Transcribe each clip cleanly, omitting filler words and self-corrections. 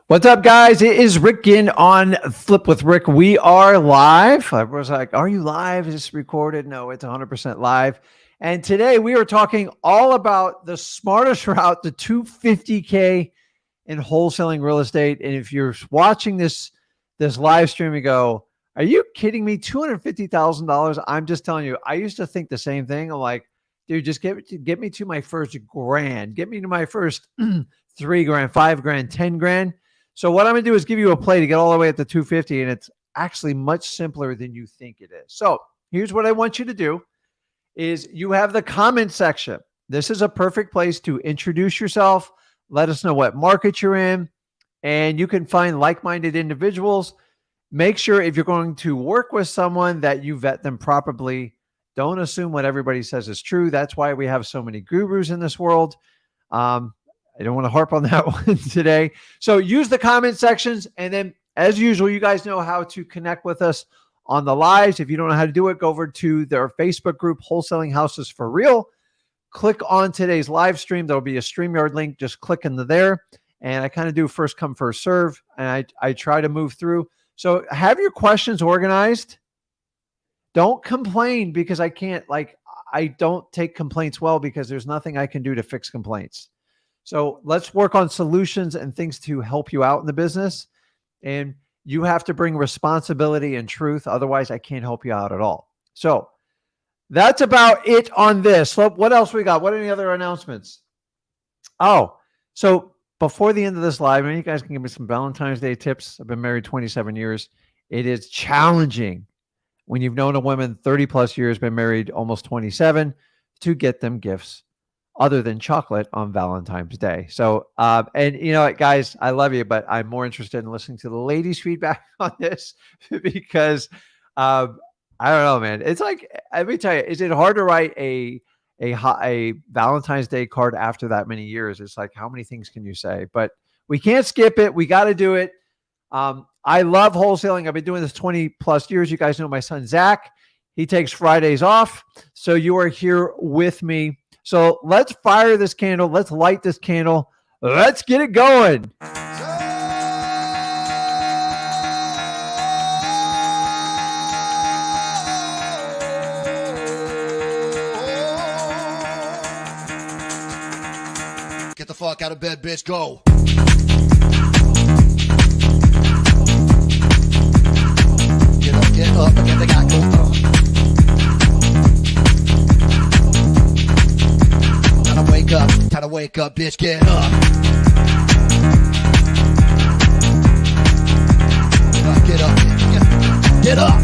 What's up, guys? It is Rick Ginn on Flip with Rick. We are live. I was like, are you live? Is this recorded? No, it's 100% live. And today we are talking all about the smartest route to 250K in wholesaling real estate. And if you're watching this live stream, you go, are you kidding me? $250,000? I'm just telling you, I used to think the same thing. I'm like, dude, just get me to my first grand. Get me to my first 3 grand, 5 grand, 10 grand. So what I'm going to do is give you a play to get all the way up to 250, and it's actually much simpler than you think it is. So here's what I want you to do is you have the comment section. This is a perfect place to introduce yourself, let us know what market you're in, and you can find like-minded individuals. Make sure if you're going to work with someone that you vet them properly. Don't assume what everybody says is true. That's why we have so many gurus in this world. I don't want to harp on that one today. So use the comment sections. And then as usual, you guys know how to connect with us on the lives. If you don't know how to do it, go over to their Facebook group, Wholesaling Houses for Real. Click on today's live stream. There'll be a StreamYard link. Just click into there. And I kind of do first come, first serve. And I try to move through. So have your questions organized. Don't complain because I don't take complaints well because there's nothing I can do to fix complaints. So let's work on solutions and things to help you out in the business. And you have to bring responsibility and truth. Otherwise, I can't help you out at all. So that's about it on this. What else we got? What are any other announcements? Oh, so before the end of this live, you guys can give me some Valentine's Day tips. I've been married 27 years. It is challenging when you've known a woman 30 plus years, been married almost 27, to get them gifts other than chocolate on Valentine's Day. So, and you know what, guys, I love you, but I'm more interested in listening to the ladies' feedback on this because I don't know, man. It's like, let me tell you, is it hard to write a Valentine's Day card after that many years? It's like, how many things can you say? But we can't skip it. We got to do it. I love wholesaling. I've been doing this 20 plus years. You guys know my son, Zach. He takes Fridays off. So you are here with me. So let's fire this candle. Let's light this candle. Let's get it going. Get the fuck out of bed, bitch. Go. Get up, and get the guy go. Time to wake up, bitch, get up. Get up, get up.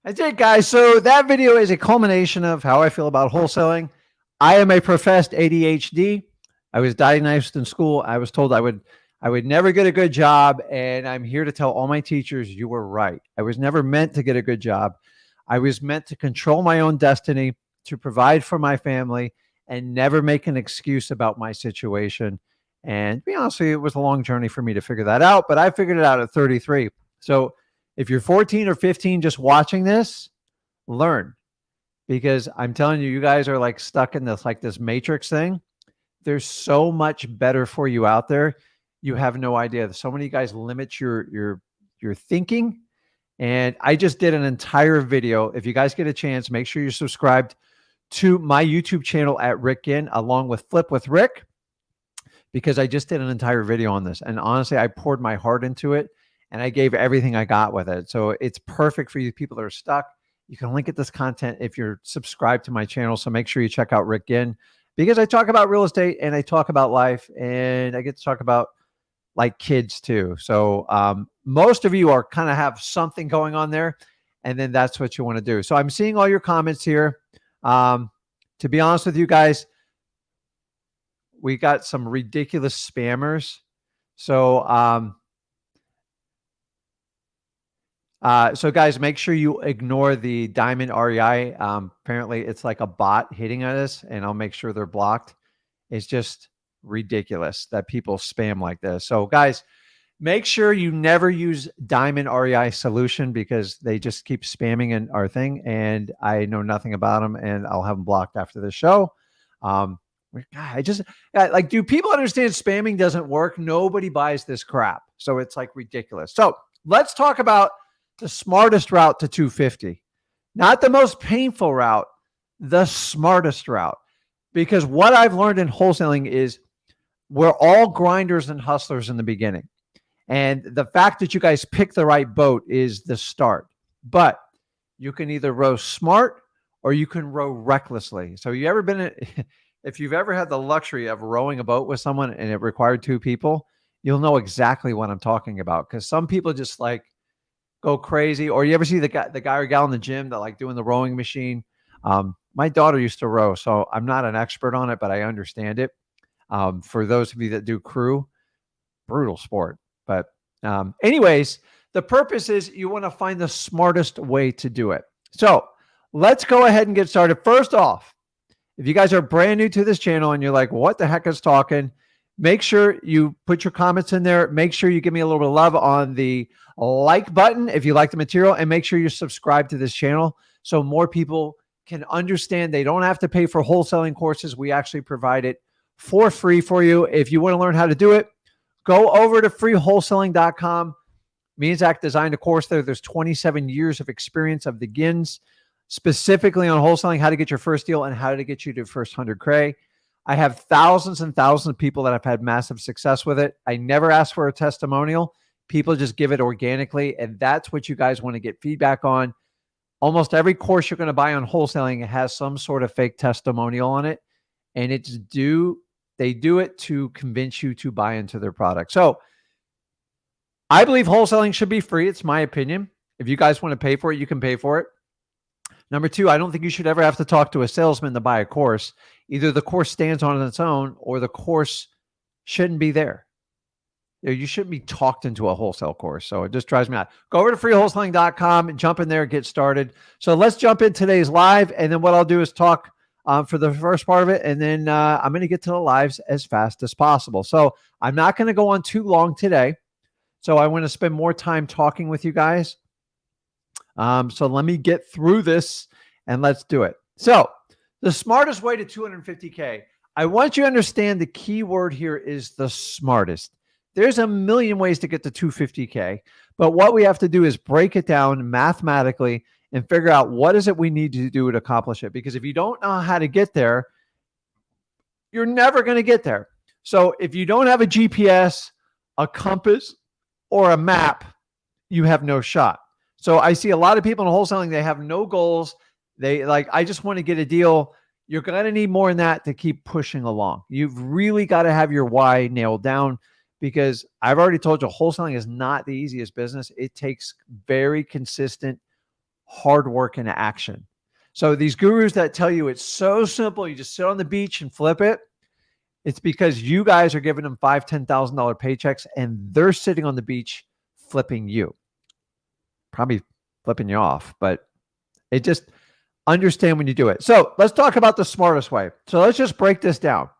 That's it, guys. So that video is a culmination of how I feel about wholesaling. I am a professed ADHD. I was diagnosed in school. I was told I would never get a good job. And I'm here to tell all my teachers, you were right. I was never meant to get a good job. I was meant to control my own destiny, to provide for my family, and never make an excuse about my situation. And to be honest with you, it was a long journey for me to figure that out, but I figured it out at 33. So if you're 14 or 15 just watching this, learn. Because I'm telling you, you guys are like stuck in this matrix thing. There's so much better for you out there. You have no idea. So many guys limit your thinking. And I just did an entire video. If you guys get a chance, make sure you're subscribed to my YouTube channel at Rick Ginn, along with Flip with Rick, because I just did an entire video on this. And honestly, I poured my heart into it. And I gave everything I got with it. So it's perfect for you people that are stuck. You can link at this content if you're subscribed to my channel. So make sure you check out Rick Ginn, because I talk about real estate and I talk about life, and I get to talk about like kids too. So most of you are kind of have something going on there, and then that's what you want to do. So I'm seeing all your comments here. To be honest with you guys, we got some ridiculous spammers. So So guys, make sure you ignore the diamond REI. Apparently it's like a bot hitting at us, and I'll make sure they're blocked. It's just ridiculous that people spam like this. So guys, make sure you never use diamond REI solution because they just keep spamming in our thing, and I know nothing about them, and I'll have them blocked after the show. God, like, do people understand spamming doesn't work? Nobody buys this crap. So it's like ridiculous. So let's talk about the smartest route to 250, not the most painful route, the smartest route. Because what I've learned in wholesaling is we're all grinders and hustlers in the beginning. And the fact that you guys pick the right boat is the start. But you can either row smart or you can row recklessly. So you ever been, if you've ever had the luxury of rowing a boat with someone and it required two people, you'll know exactly what I'm talking about. Because some people just like go crazy. Or you ever see the guy or gal in the gym that like doing the rowing machine? My daughter used to row, so I'm not an expert on it, but I understand it. For those of you that do crew, brutal sport. But anyways, the purpose is you want to find the smartest way to do it. So let's go ahead and get started. First off, if you guys are brand new to this channel and you're like, what the heck is talking? Make sure you put your comments in there. Make sure you give me a little bit of love on the like button if you like the material, and make sure you subscribe to this channel so more people can understand they don't have to pay for wholesaling courses. We actually provide it for free for you. If you want to learn how to do it, go over to freewholesaling.com. Me and Zach designed a course there. There's 27 years of experience of the Ginns, specifically on wholesaling, how to get your first deal and how to get you to first 100K. I have thousands and thousands of people that have had massive success with it. I never ask for a testimonial. People just give it organically, and that's what you guys want to get feedback on. Almost every course you're going to buy on wholesaling has some sort of fake testimonial on it, and they do it to convince you to buy into their product. So I believe wholesaling should be free. It's my opinion. If you guys want to pay for it, you can pay for it. Number two, I don't think you should ever have to talk to a salesman to buy a course. Either the course stands on its own or the course shouldn't be there. You shouldn't be talked into a wholesale course. So it just drives me out. Go over to freewholesaling.com and jump in there, get started. So let's jump in today's live. And then what I'll do is talk for the first part of it. And then I'm going to get to the lives as fast as possible. So I'm not going to go on too long today. So I want to spend more time talking with you guys. So let me get through this and let's do it. So the smartest way to 250K, I want you to understand the key word here is the smartest. There's a million ways to get to 250K, but what we have to do is break it down mathematically and figure out what is it we need to do to accomplish it. Because if you don't know how to get there, you're never going to get there. So if you don't have a GPS, a compass, or a map, you have no shot. So I see a lot of people in wholesaling, they have no goals. They like, I just want to get a deal. You're going to need more than that to keep pushing along. You've really got to have your why nailed down, because I've already told you wholesaling is not the easiest business. It takes very consistent hard work and action. So these gurus that tell you it's so simple, you just sit on the beach and flip it, it's because you guys are giving them $5,000, $10,000 paychecks and they're sitting on the beach flipping you. Probably flipping you off, but it just understand when you do it. So let's talk about the smartest way. So let's just break this down.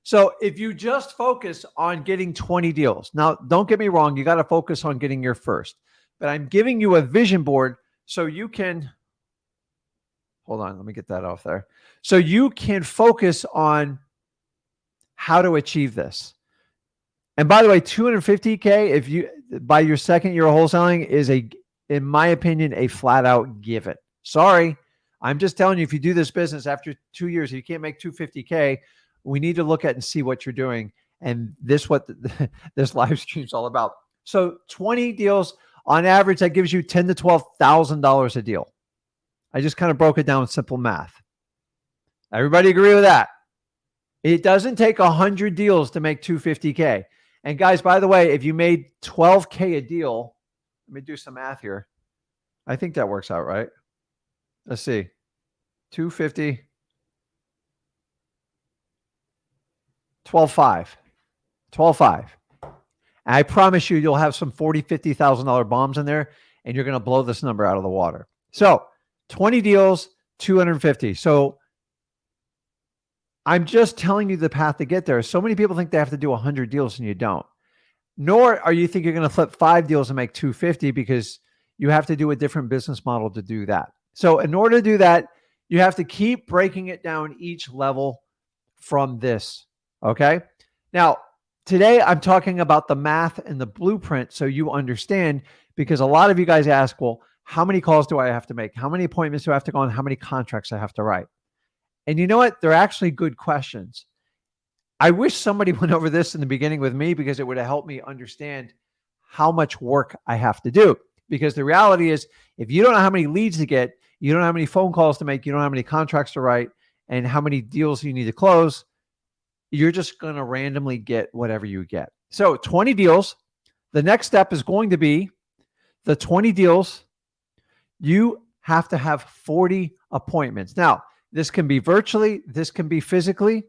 So if you just focus on getting 20 deals, now don't get me wrong, you got to focus on getting your first, but I'm giving you a vision board so you can, hold on, let me get that off there. So you can focus on how to achieve this. And by the way, 250K, if you, by your second year of wholesaling is in my opinion, a flat out give it. Sorry. I'm just telling you, if you do this business after 2 years, you can't make 250K, we need to look at and see what you're doing. And this, this live stream is all about. So 20 deals on average, that gives you $10,000 to $12,000 a deal. I just kind of broke it down with simple math. Everybody agree with that? It doesn't take 100 deals to make 250K. And guys, by the way, if you made 12K a deal, let me do some math here. I think that works out, right? Let's see. 250, 12.5. And I promise you, you'll have some $40,000, $50,000 bombs in there, and you're going to blow this number out of the water. So 20 deals, 250. So I'm just telling you the path to get there. So many people think they have to do 100 deals and you don't. Nor are you think you're going to flip 5 deals and make 250, because you have to do a different business model to do that. So in order to do that, you have to keep breaking it down each level from this. Okay. Now, today I'm talking about the math and the blueprint so you understand, because a lot of you guys ask, well, how many calls do I have to make? How many appointments do I have to go on? How many contracts I have to write? And you know what? They're actually good questions. I wish somebody went over this in the beginning with me, because it would have helped me understand how much work I have to do. Because the reality is, if you don't know how many leads to get, you don't know how many phone calls to make, you don't know how many contracts to write, and how many deals you need to close, you're just going to randomly get whatever you get. So 20 deals. The next step is going to be the 20 deals. You have to have 40 appointments. Now, this can be virtually, this can be physically,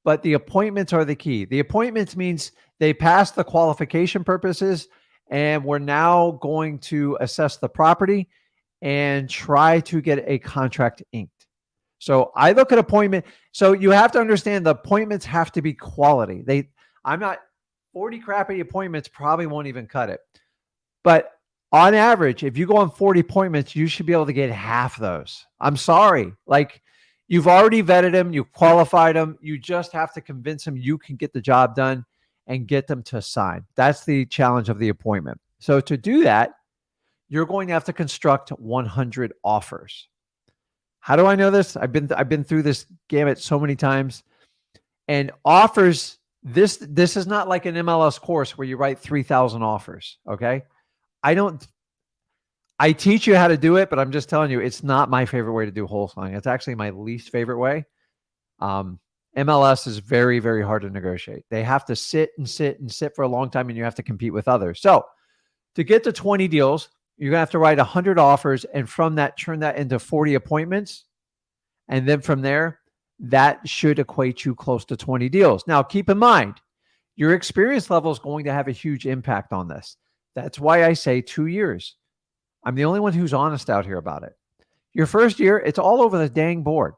but the appointments are the key. The appointments means they pass the qualification purposes, and we're now going to assess the property and try to get a contract inked. So I look at appointment. So you have to understand the appointments have to be quality. I'm not 40 crappy appointments probably won't even cut it. But on average, if you go on 40 appointments, you should be able to get half those. I'm sorry. Like, you've already vetted them, you've qualified them. You just have to convince them you can get the job done and get them to sign. That's the challenge of the appointment. So to do that, you're going to have to construct 100 offers. How do I know this? I've been through this gamut so many times. And offers, this is not like an MLS course where you write 3,000 offers, okay? I teach you how to do it, but I'm just telling you, it's not my favorite way to do wholesaling. It's actually my least favorite way. MLS is very, very hard to negotiate. They have to sit for a long time, and you have to compete with others. So to get to 20 deals, you're going to have to write 100 offers, and from that, turn that into 40 appointments. And then from there, that should equate you close to 20 deals. Now, keep in mind, your experience level is going to have a huge impact on this. That's why I say 2 years. I'm the only one who's honest out here about it. Your first year, it's all over the dang board.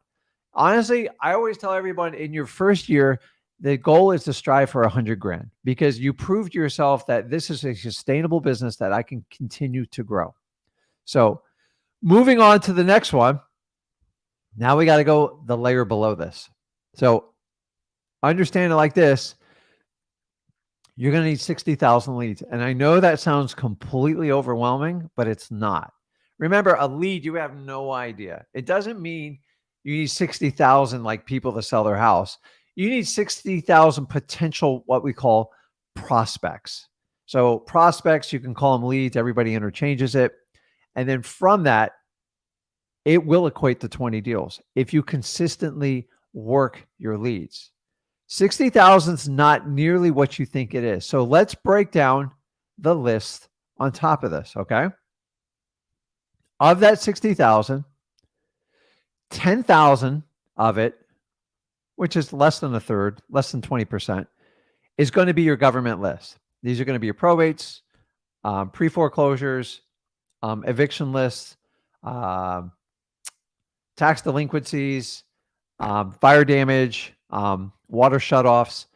Honestly, I always tell everyone, in your first year, the goal is to strive for 100 grand, because you proved to yourself that this is a sustainable business that I can continue to grow. So moving on to the next one. Now we got to go the layer below this. So understand it like this. You're going to need 60,000 leads. And I know that sounds completely overwhelming, but it's not. Remember, a lead, you have no idea. It doesn't mean you need 60,000 like people to sell their house. You need 60,000 potential, what we call prospects. So prospects, you can call them leads. Everybody interchanges it. And then from that, it will equate to 20 deals if you consistently work your leads. 60,000 is not nearly what you think it is. So let's break down the list on top of this, okay? Of that 60,000, 10,000 of it, which is less than a third, less than 20%, is going to be your government list. These are going to be your probates, pre-foreclosures, eviction lists, tax delinquencies, fire damage, water shutoffs.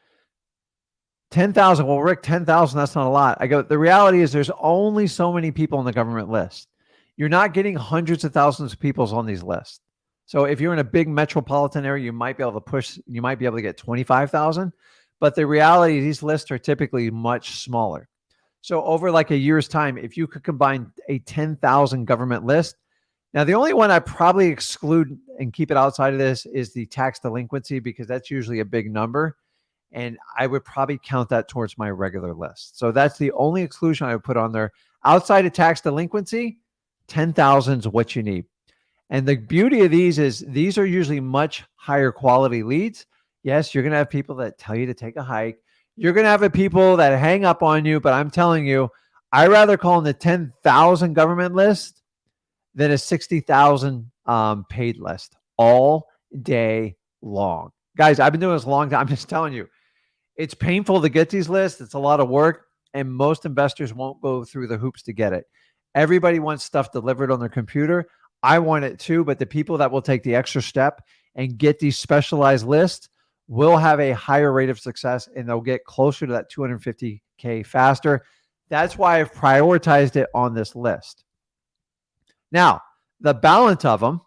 10,000. Well, Rick, 10,000, that's not a lot. I go, the reality is there's only so many people on the government list. You're not getting hundreds of thousands of people on these lists. So if you're in a big metropolitan area, you might be able to get 25,000. But the reality is these lists are typically much smaller. So over like a year's time, if you could combine a 10,000 government list. Now, the only one I probably exclude and keep it outside of this is the tax delinquency, because that's usually a big number. And I would probably count that towards my regular list. So that's the only exclusion I would put on there. Outside of tax delinquency, 10,000 is what you need. And the beauty of these is these are usually much higher quality leads. Yes, you're going to have people that tell you to take a hike. You're going to have people that hang up on you. But I'm telling you, I rather call in the 10,000 government list than a 60,000 paid list all day long. Guys, I've been doing this a long time. I'm just telling you, it's painful to get these lists. It's a lot of work. and most investors won't go through the hoops to get it. Everybody wants stuff delivered on their computer. I want it too, but the people that will take the extra step and get these specialized lists will have a higher rate of success, and they'll get closer to that 250K faster. That's why I've prioritized it on this list. Now, the balance of them,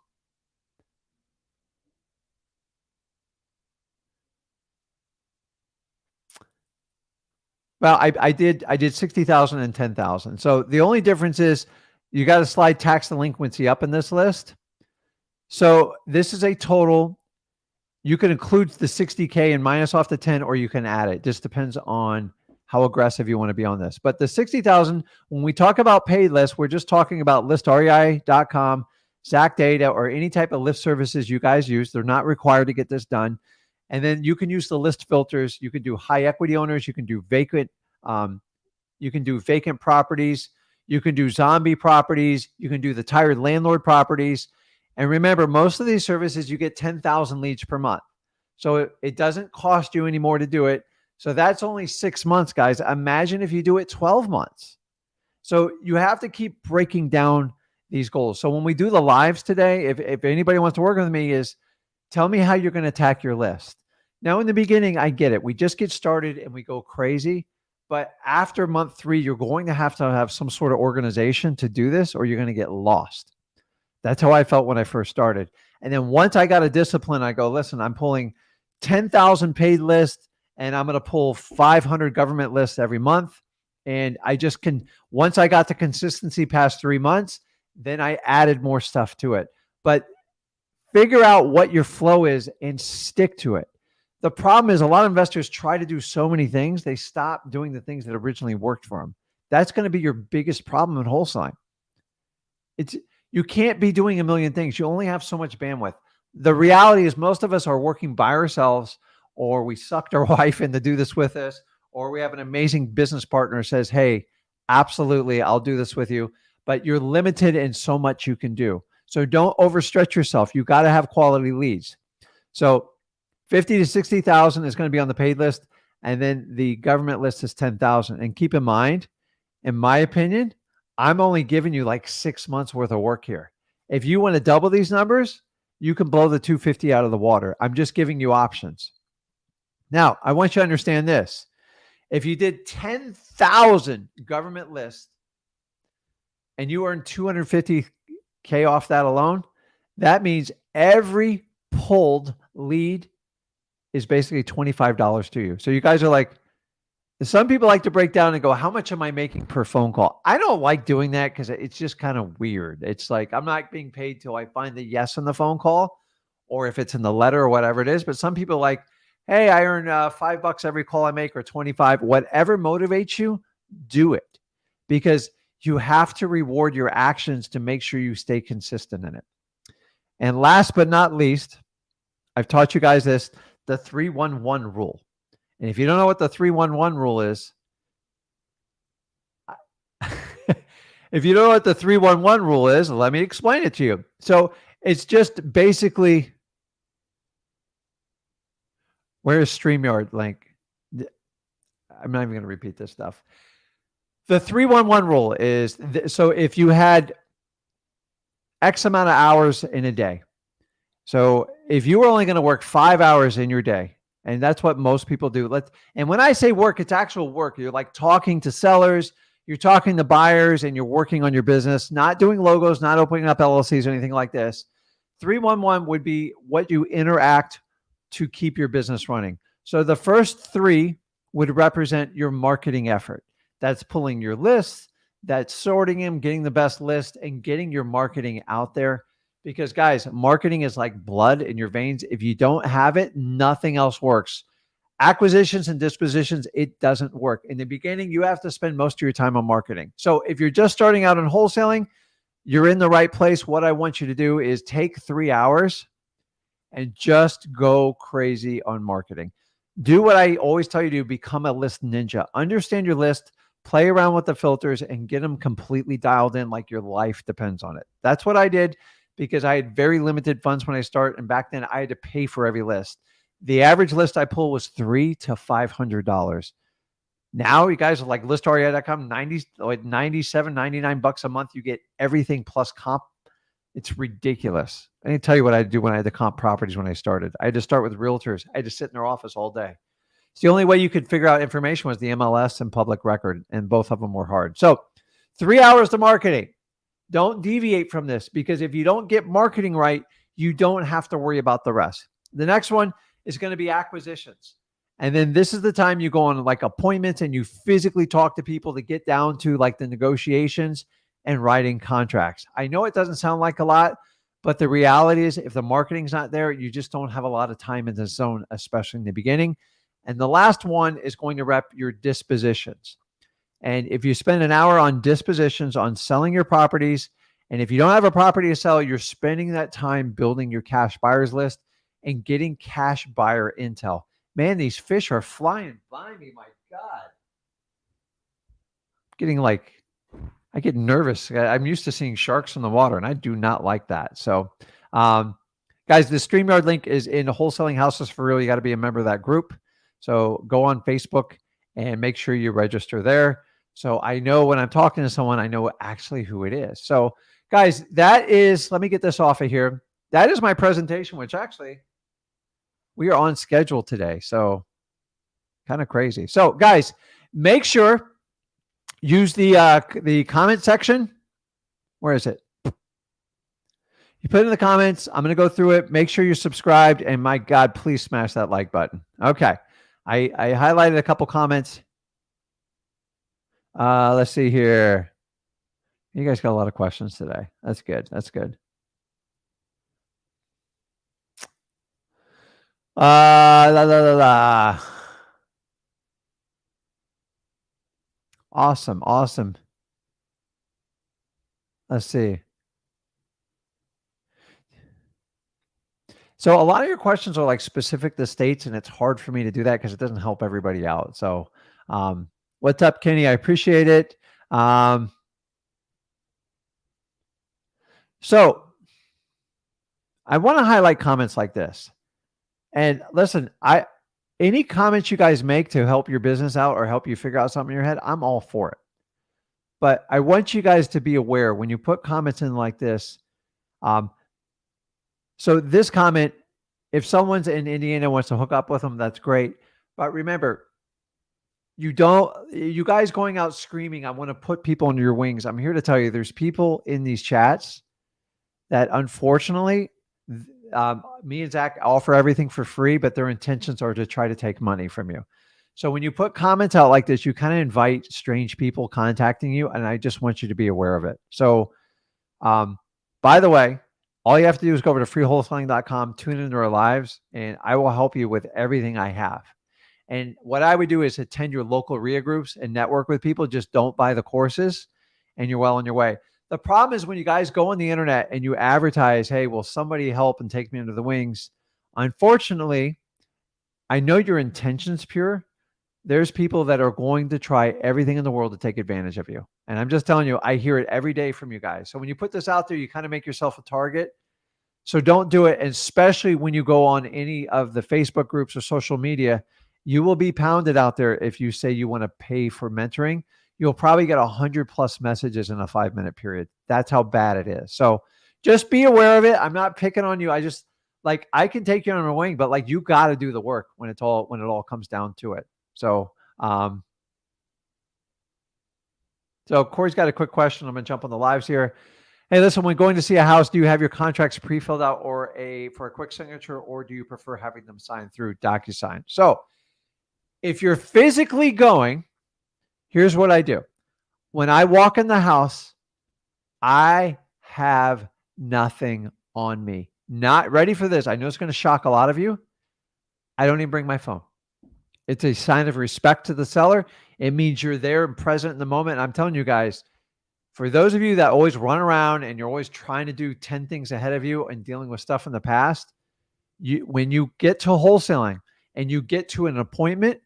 well, I did 60,000 and 10,000. So the only difference is you got to slide tax delinquency up in this list. So this is a total. You can include the 60K and minus off the 10, or you can add it. Just depends on how aggressive you want to be on this. But the 60,000, when we talk about paid lists, we're just talking about listrei.com, Zack Data, or any type of list services you guys use. They're not required to get this done. And then you can use the list filters. You can do high equity owners. You can do vacant. You can do vacant properties. You can do zombie properties. You can do the tired landlord properties. And remember, most of these services, you get 10,000 leads per month. So it doesn't cost you any more to do it. So that's only 6 months, guys. Imagine if you do it 12 months. So you have to keep breaking down these goals. So when we do the lives today, if anybody wants to work with me, is tell me how you're going to attack your list. Now, in the beginning, I get it. We just get started and we go crazy. But after month 3, you're going to have some sort of organization to do this, or you're going to get lost. That's how I felt when I first started. And then once I got a discipline, I go, listen, I'm pulling 10,000 paid lists, and I'm going to pull 500 government lists every month. And I just can, once I got the consistency past 3 months, then I added more stuff to it. But figure out what your flow is and stick to it. The problem is a lot of investors try to do so many things, they stop doing the things that originally worked for them. That's going to be your biggest problem in wholesaling. You can't be doing a million things. You only have so much bandwidth. The reality is most of us are working by ourselves, or we sucked our wife in to do this with us, or we have an amazing business partner who says, hey, absolutely, I'll do this with you. But you're limited in so much you can do. So don't overstretch yourself. You got to have quality leads. So 50 to 60,000 is going to be on the paid list. And then the government list is 10,000. And keep in mind, in my opinion, I'm only giving you like 6 months worth of work here. If you want to double these numbers, you can blow the 250 out of the water. I'm just giving you options. Now, I want you to understand this. If you did 10,000 government lists and you earn 250K off that alone, that means every pulled lead is basically $25 to you. So you guys are like, some people like to break down and go, how much am I making per phone call? I don't like doing that because it's just kind of weird. It's like, I'm not being paid till I find the yes on the phone call, or if it's in the letter or whatever it is. But some people like, hey, I earn $5 every call I make, or 25, whatever motivates you, do it, because you have to reward your actions to make sure you stay consistent in it. And last but not least, I've taught you guys this, the 3-1-1 rule. And if you don't know what the 3-1-1 rule is, if you don't know what the 3-1-1 rule is, let me explain it to you. So it's just basically, where's StreamYard link? I'm not even going to repeat this stuff. The 3-1-1 rule is, so if you had X amount of hours in a day, so if you were only going to work 5 hours in your day, and that's what most people do. And when I say work, it's actual work. You're like talking to sellers, you're talking to buyers, and you're working on your business, not doing logos, not opening up LLCs or anything like this. 3-1-1 would be what you interact to keep your business running. So the first 3 would represent your marketing effort. That's pulling your lists, that's sorting them, getting the best list, and getting your marketing out there. Because guys, marketing is like blood in your veins. If you don't have it, nothing else works. Acquisitions and dispositions, it doesn't work. In the beginning, you have to spend most of your time on marketing. So if you're just starting out in wholesaling, you're in the right place. What I want you to do is take 3 hours and just go crazy on marketing. Do what I always tell you to do, become a list ninja. Understand your list, play around with the filters, and get them completely dialed in like your life depends on it. That's what I did, because I had very limited funds when I started. And back then I had to pay for every list. The average list I pull was $300 to $500. Now you guys are like listarei.com, 97, 99 bucks a month. You get everything plus comp. It's ridiculous. I didn't tell you what I do when I had to comp properties when I started. I had to start with realtors. I had to sit in their office all day. It's the only way you could figure out information was the MLS and public record, and both of them were hard. So 3 hours to marketing. Don't deviate from this, because if you don't get marketing right, you don't have to worry about the rest. The next one is going to be acquisitions. And then this is the time you go on like appointments and you physically talk to people to get down to like the negotiations and writing contracts. I know it doesn't sound like a lot, but the reality is if the marketing's not there, you just don't have a lot of time in the zone, especially in the beginning. And the last one is going to rep your dispositions. And if you spend an hour on dispositions, on selling your properties, and if you don't have a property to sell, you're spending that time building your cash buyers list and getting cash buyer intel. Man, these fish are flying by me. My God. Getting like, I get nervous. I'm used to seeing sharks in the water, and I do not like that. So, guys, the StreamYard link is in Wholesaling Houses for Real. You got to be a member of that group. So go on Facebook and make sure you register there. So I know when I'm talking to someone, I know actually who it is. So guys, that is, let me get this off of here. That is my presentation, which actually we are on schedule today. So kind of crazy. So guys, make sure use the comment section. Where is it? You put it in the comments. I'm going to go through it. Make sure you're subscribed. And my God, please smash that like button. Okay. I highlighted a couple comments. Let's see here. You guys got a lot of questions today. That's good. That's good. Awesome. Awesome. Let's see. So a lot of your questions are like specific to states, and it's hard for me to do that because it doesn't help everybody out. So, what's up, Kenny? I appreciate it. So I want to highlight comments like this. And listen, any comments you guys make to help your business out or help you figure out something in your head, I'm all for it. But I want you guys to be aware when you put comments in like this. So this comment, if someone's in Indiana wants to hook up with them, that's great. But remember, you guys going out screaming, I want to put people under your wings. I'm here to tell you there's people in these chats that unfortunately, me and Zach offer everything for free, but their intentions are to try to take money from you. So when you put comments out like this, you kind of invite strange people contacting you, and I just want you to be aware of it. So, by the way, all you have to do is go over to freewholesaling.com, tune into our lives, and I will help you with everything I have. And what I would do is attend your local RIA groups and network with people. Just don't buy the courses, and you're well on your way. The problem is when you guys go on the internet and you advertise, hey, will somebody help and take me under the wings? Unfortunately, I know your intention's pure. There's people that are going to try everything in the world to take advantage of you. And I'm just telling you, I hear it every day from you guys. So when you put this out there, you kind of make yourself a target. So don't do it, especially when you go on any of the Facebook groups or social media. You will be pounded out there if you say you want to pay for mentoring. You'll probably get 100+ messages in a 5-minute period. That's how bad it is. So just be aware of it. I'm not picking on you. I just I can take you on a wing, but you got to do the work when it all comes down to it. So, Corey's got a quick question. I'm going to jump on the lives here. Hey, listen, when going to see a house, do you have your contracts pre-filled out for a quick signature, or do you prefer having them signed through DocuSign? So if you're physically going, here's what I do. When I walk in the house, I have nothing on me. Not ready for this. I know it's going to shock a lot of you. I don't even bring my phone. It's a sign of respect to the seller. It means you're there and present in the moment. And I'm telling you guys, for those of you that always run around and you're always trying to do 10 things ahead of you and dealing with stuff in the past, when you get to wholesaling and you get to an appointment,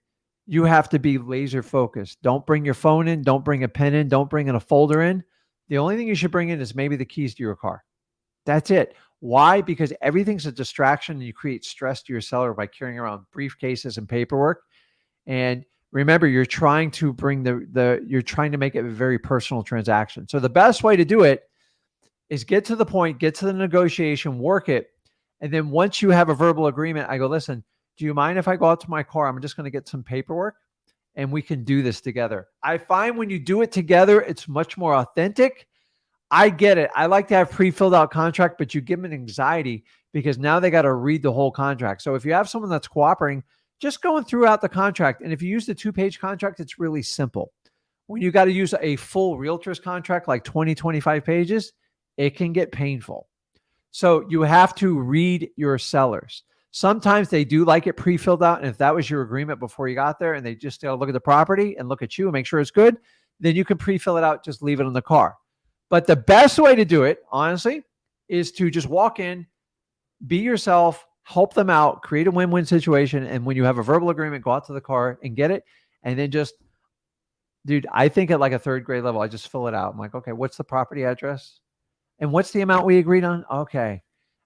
you have to be laser focused. Don't bring your phone in. Don't bring a pen in. Don't bring in a folder in. The only thing you should bring in is maybe the keys to your car. That's it. Why? Because everything's a distraction and you create stress to your seller by carrying around briefcases and paperwork. And remember, you're trying to bring you're trying to make it a very personal transaction. So the best way to do it is get to the point, get to the negotiation, work it. And then once you have a verbal agreement, I go, listen, do you mind if I go out to my car? I'm just going to get some paperwork and we can do this together. I find when you do it together, it's much more authentic. I get it. I like to have pre-filled out contract, but you give them an anxiety because now they got to read the whole contract. So if you have someone that's cooperating, just going throughout the contract. And if you use the 2-page contract, it's really simple. When you got to use a full realtor's contract, like 20, 25 pages, it can get painful. So you have to read your sellers. Sometimes they do like it pre-filled out. And if that was your agreement before you got there and they just look at the property and look at you and make sure it's good, then you can pre-fill it out, just leave it in the car. But the best way to do it, honestly, is to just walk in, be yourself, help them out, create a win-win situation. And when you have a verbal agreement, go out to the car and get it. And then just, dude, I think at like a 3rd grade level, I just fill it out. I'm like, okay, what's the property address? And what's the amount we agreed on? Okay.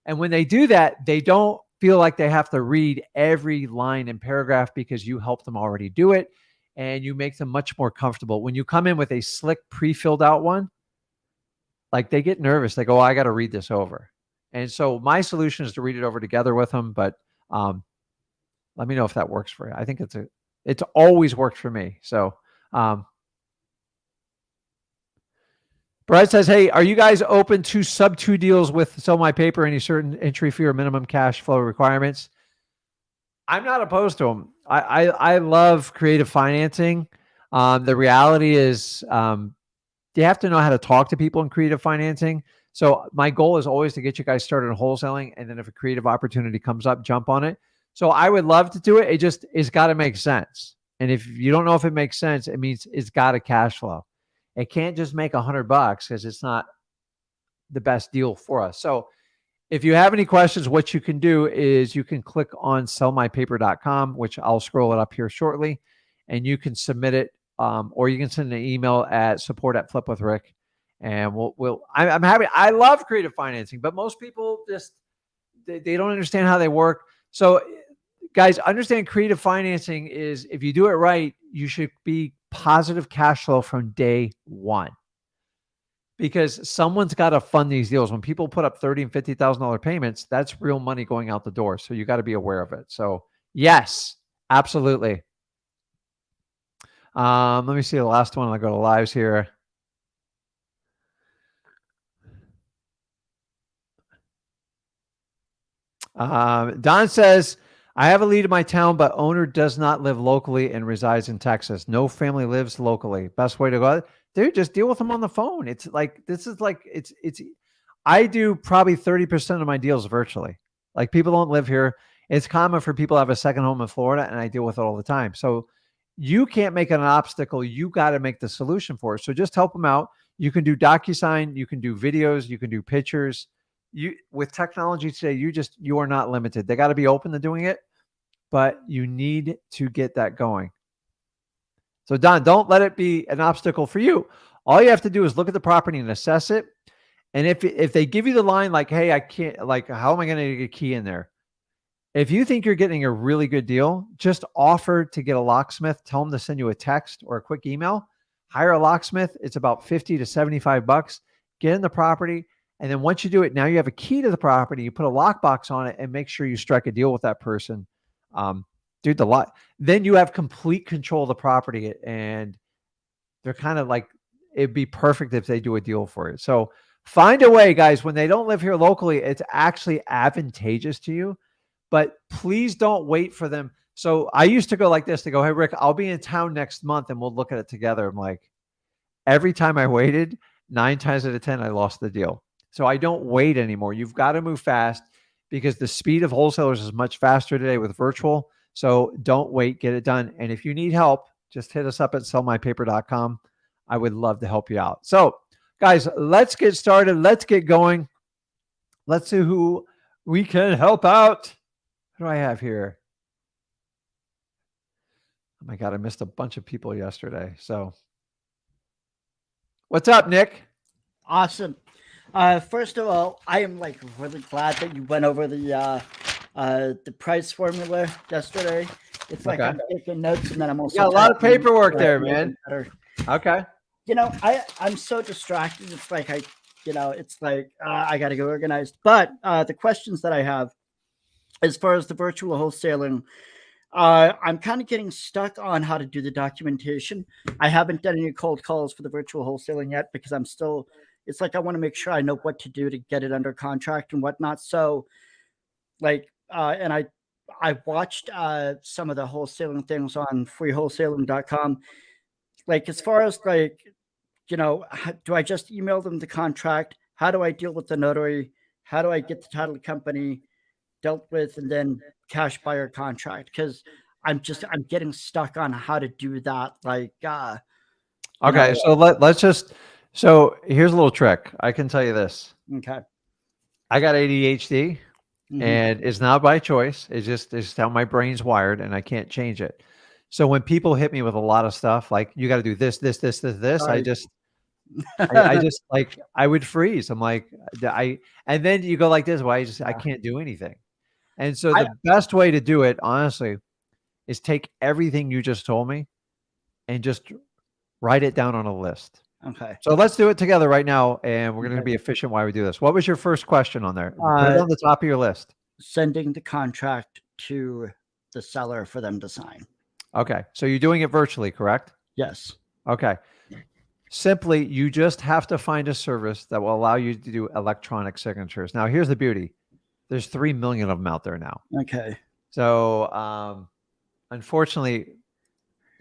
And when they do that, they don't feel like they have to read every line and paragraph because you help them already do it. And you make them much more comfortable. When you come in with a slick pre-filled out one, like they get nervous. They go, oh, I got to read this over. And so my solution is to read it over together with them. But let me know if that works for you. I think it's always worked for me. So Brett says, hey, are you guys open to sub 2 deals with Sell My Paper, any certain entry fee or minimum cash flow requirements? I'm not opposed to them. I love creative financing. The reality is you have to know how to talk to people in creative financing. So my goal is always to get you guys started in wholesaling. And then if a creative opportunity comes up, jump on it. So I would love to do it. It's got to make sense. And if you don't know if it makes sense, it means it's got a cash flow. It can't just make $100 because it's not the best deal for us. So if you have any questions, what you can do is you can click on sellmypaper.com, which I'll scroll it up here shortly, and you can submit it. Or you can send an email at support@flipwithrick, and I'm happy. I love creative financing, but most people just, they don't understand how they work. So guys, understand creative financing is, if you do it right, you should be positive cash flow from day one, because someone's got to fund these deals. When people put up $30,000 and $50,000 payments, that's real money going out the door. So you got to be aware of it. So yes, absolutely. Let me see the last one. I'll go to lives here. Don says, I have a lead in my town, but owner does not live locally and resides in Texas. No family lives locally. Best way to go, dude, just deal with them on the phone. It's like, I do probably 30% of my deals virtually. Like, people don't live here. It's common for people to have a second home in Florida, and I deal with it all the time. So you can't make it an obstacle. You got to make the solution for it. So just help them out. You can do DocuSign. You can do videos. You can do pictures. With technology today, you are not limited. They got to be open to doing it, but you need to get that going. So Don, don't let it be an obstacle for you. All you have to do is look at the property and assess it. And if they give you the line like, hey, I can't, like, how am I going to get a key in there? If you think you're getting a really good deal, just offer to get a locksmith. Tell them to send you a text or a quick email. Hire a locksmith. It's about $50 to $75. Get in the property. And then once you do it, now you have a key to the property. You put a lockbox on it and make sure you strike a deal with that person. Dude, then you have complete control of the property, and they're kind of like, it'd be perfect if they do a deal for it. So find a way, guys. When they don't live here locally, it's actually advantageous to you. But please don't wait for them. So I used to go like this, to go, hey, Rick, I'll be in town next month and we'll look at it together. I'm like, every time I waited, 9 times out of 10, I lost the deal. So I don't wait anymore. You've got to move fast, because the speed of wholesalers is much faster today with virtual. So don't wait, get it done. And if you need help, just hit us up at sellmypaper.com. I would love to help you out. So guys, let's get started. Let's get going. Let's see who we can help out. What do I have here? Oh my God, I missed a bunch of people yesterday. So what's up, Nick? Awesome. First of all, I am like really glad that you went over the price formula yesterday. It's like Okay. I'm taking notes, and then I'm also You got a lot of typing, paperwork so there, I make man. it better. Okay. I'm so distracted. It's like it's like I got to get organized. But the questions that I have, as far as the virtual wholesaling, I'm kind of getting stuck on how to do the documentation. I haven't done any cold calls for the virtual wholesaling yet because I'm still. It's like I want to make sure I know what to do to get it under contract and whatnot. So, and I watched some of the wholesaling things on freewholesaling.com. Like as far as do I just email them the contract? How do I deal with the notary? How do I get the title company dealt with and then cash buyer contract? Because I'm getting stuck on how to do that. Okay. So let's just, so here's a little trick. I can tell you this. Okay. I got ADHD Mhm. and it's not by choice. It's how my brain's wired and I can't change it. So when people hit me with a lot of stuff, like you got to do this, Sorry. I just like, I would freeze. I'm like, and then you go like this, I Yeah. can't do anything. And so I the best way to do it, honestly, is take everything you just told me and just write it down on a list. Okay. So let's do it together right now, and we're going to Okay. be efficient while we do this. What was your first question on there? Put it on the top of your list. Sending the contract to the seller for them to sign. Okay. So you're doing it virtually, correct? Yes. Okay. Simply, you just have to find a service that will allow you to do electronic signatures. Now, here's the beauty. There's 3 million of them out there now. Okay. So, unfortunately,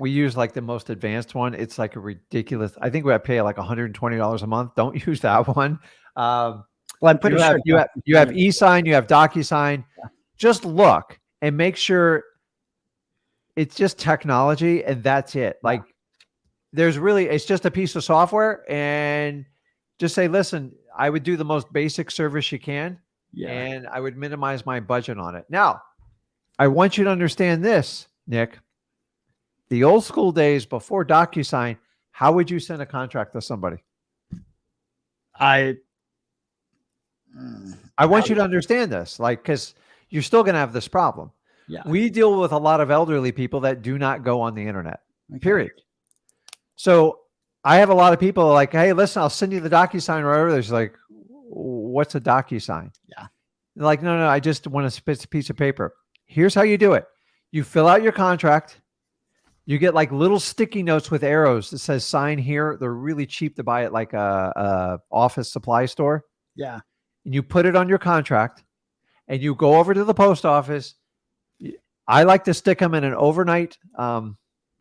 we use like the most advanced one. It's like a ridiculous. I think we have to pay like $120 a month. Don't use that one. Well, I'm pretty you have, sure you have e-sign, you have DocuSign. Just look and make sure it's just technology and that's it. Like it's just a piece of software and just say, listen, I would do the most basic service you can and I would minimize my budget on it. Now, I want you to understand this, Nick. The old school days before DocuSign, how would you send a contract to somebody? I want you to understand this, like, because you're still going to have this problem. Yeah. We deal with a lot of elderly people that do not go on the internet, period. So I have a lot of people like, hey, listen, I'll send you the DocuSign or whatever. There's like, what's a DocuSign? Yeah. They're like, no, I just want a piece of paper. Here's how you do it. You fill out your contract. You get like little sticky notes with arrows that says sign here. They're really cheap to buy at like a office supply store. Yeah. And you put it on your contract and you go over to the post office. I like to stick them in an overnight.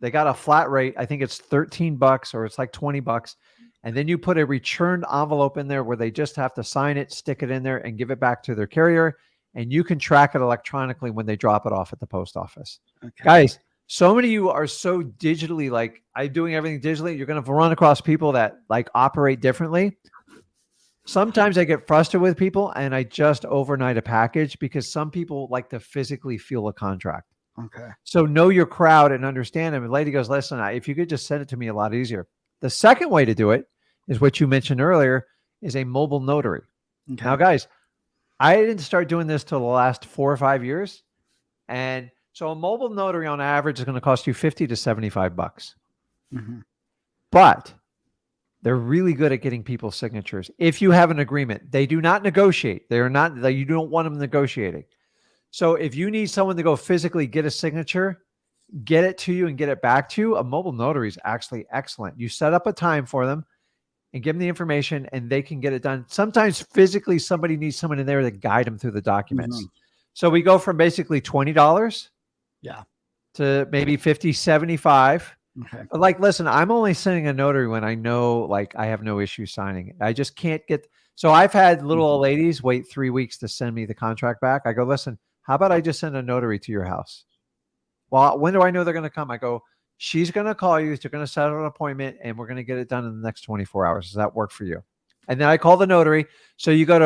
They got a flat rate. I think it's $13 or it's like $20. And then you put a returned envelope in there where they just have to sign it, stick it in there and give it back to their carrier. And you can track it electronically when they drop it off at the post office. Okay. Guys, so many of you are so digitally, like I'm doing everything digitally. You're going to run across people that like operate differently. Sometimes I get frustrated with people and I just overnight a package because some people like to physically feel a contract. Okay. So know your crowd and understand them. And lady goes, listen, if you could just send it to me a lot easier. The second way to do it is what you mentioned earlier is a mobile notary. Okay. Now, guys, I didn't start doing this till the last 4 or 5 years. And so a mobile notary on average is going to cost you $50 to $75. Mm-hmm. But they're really good at getting people's signatures. If you have an agreement, they do not negotiate. They are not, you don't want them negotiating. So if you need someone to go physically get a signature, get it to you and get it back to you, a mobile notary is actually excellent. You set up a time for them and give them the information and they can get it done. Sometimes physically somebody needs someone in there to guide them through the documents. Mm-hmm. So we go from basically $20 to maybe $50, $75. Okay. But like, listen, I'm only sending a notary when I know like I have no issue signing it. I just can't get. So I've had little old ladies wait 3 weeks to send me the contract back. I go, listen, how about I just send a notary to your house? Well, when do I know they're going to come? I go, she's going to call you. They're going to set up an appointment and we're going to get it done in the next 24 hours. Does that work for you? And then I call the notary. So you go to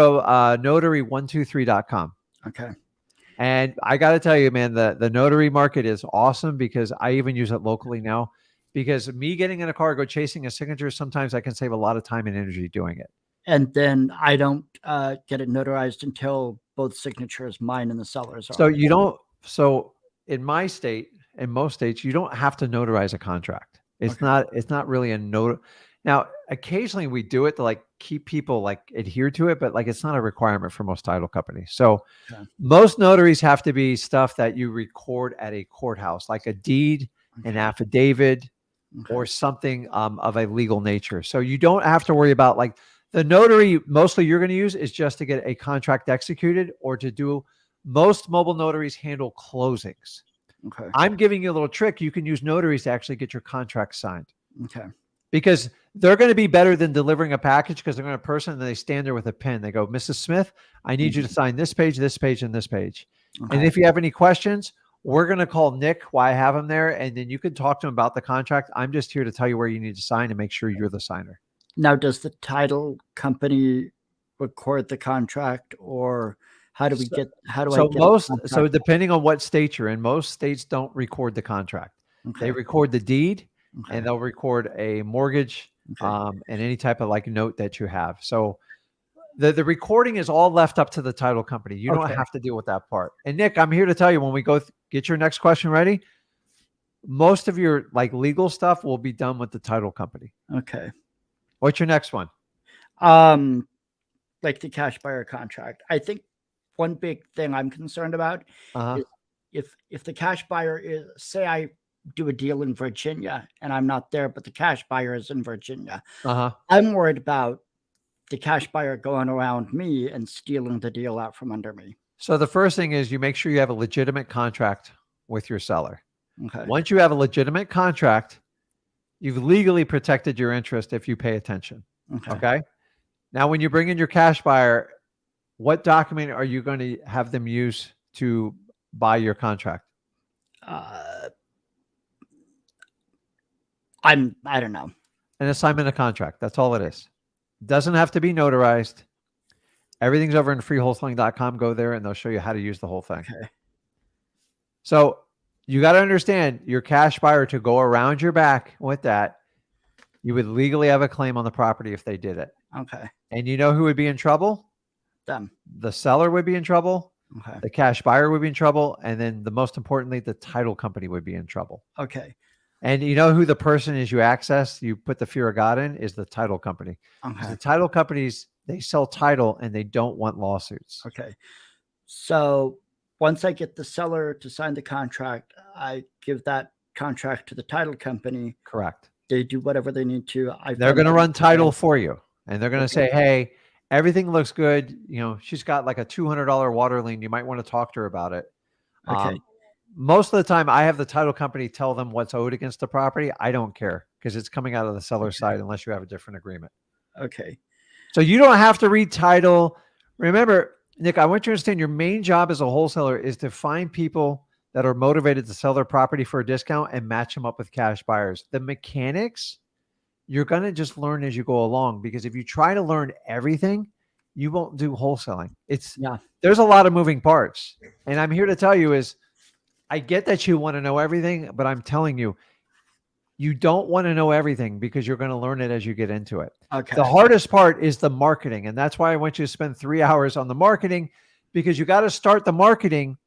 notary123.com. Okay. And I got to tell you, man, the notary market is awesome because I even use it locally now because me getting in a car, go chasing a signature, sometimes I can save a lot of time and energy doing it. And then I don't get it notarized until both signatures, mine and the seller's, are. So you don't. So in my state, in most states, you don't have to notarize a contract. It's Okay. not really a note. Now, occasionally we do it to like keep people like adhere to it, but like it's not a requirement for most title companies. So Okay. most notaries have to be stuff that you record at a courthouse, like a deed, an Okay. affidavit, Okay. or something of a legal nature. So you don't have to worry about like the notary mostly you're going to use is just to get a contract executed or to do most mobile notaries handle closings. Okay. I'm giving you a little trick. You can use notaries to actually get your contract signed Okay. because they're going to be better than delivering a package because they're going to person and they stand there with a pen. They go, Mrs. Smith, I need you to sign this page, and this page. And Okay. if you have any questions, we're going to call Nick while I have him there. And then you can talk to him about the contract. I'm just here to tell you where you need to sign and make sure you're the signer. Now, does the title company record the contract, or how do I get the So contract? depending on what state you're in, most states don't record the contract. They Okay. record the deed Okay. and they'll record a mortgage Okay. and any type of like note that you have. So the recording is all left up to the title company. You don't Okay. have to deal with that part. And Nick, I'm here to tell you when we go get your next question ready, most of your like legal stuff will be done with the title company. Okay. What's your next one? Like the cash buyer contract. I think one big thing I'm concerned about Uh-huh. is if the cash buyer is, say I do a deal in Virginia and I'm not there, but the cash buyer is in Virginia. Uh-huh. I'm worried about the cash buyer going around me and stealing the deal out from under me. So the first thing is you make sure you have a legitimate contract with your seller. Okay. Once you have a legitimate contract, you've legally protected your interest if you pay attention. Okay. Now, when you bring in your cash buyer, what document are you going to have them use to buy your contract? I don't know. An assignment of contract. That's all it is. Doesn't have to be notarized. Everything's over in freewholesaling.com. Go there and they'll show you how to use the whole thing. Okay. So you got to understand your cash buyer to go around your back with that. You would legally have a claim on the property if they did it. Okay. And you know who would be in trouble? Them. The seller would be in trouble. Okay. The cash buyer would be in trouble. And then the most importantly, the title company would be in trouble. Okay. And you know who the person is you access, you put the fear of God in, is the title company. Okay. The title companies, they sell title and they don't want lawsuits. Okay. So once I get the seller to sign the contract, I give that contract to the title company. Correct. They do whatever they need to. They're going to run title for you. And they're going to Okay. say, hey, everything looks good. You know, she's got like a $200 water lien. You might want to talk to her about it. Okay. Most of the time, I have the title company tell them what's owed against the property. I don't care because it's coming out of the seller's side unless you have a different agreement. Okay. So you don't have to read title. Remember, Nick, I want you to understand your main job as a wholesaler is to find people that are motivated to sell their property for a discount and match them up with cash buyers. The mechanics, you're going to just learn as you go along because if you try to learn everything, you won't do wholesaling. There's a lot of moving parts. And I'm here to tell you is I get that you want to know everything, but I'm telling you, you don't want to know everything because you're going to learn it as you get into it. Okay. The hardest part is the marketing. And that's why I want you to spend 3 hours on the marketing because you got to start the marketing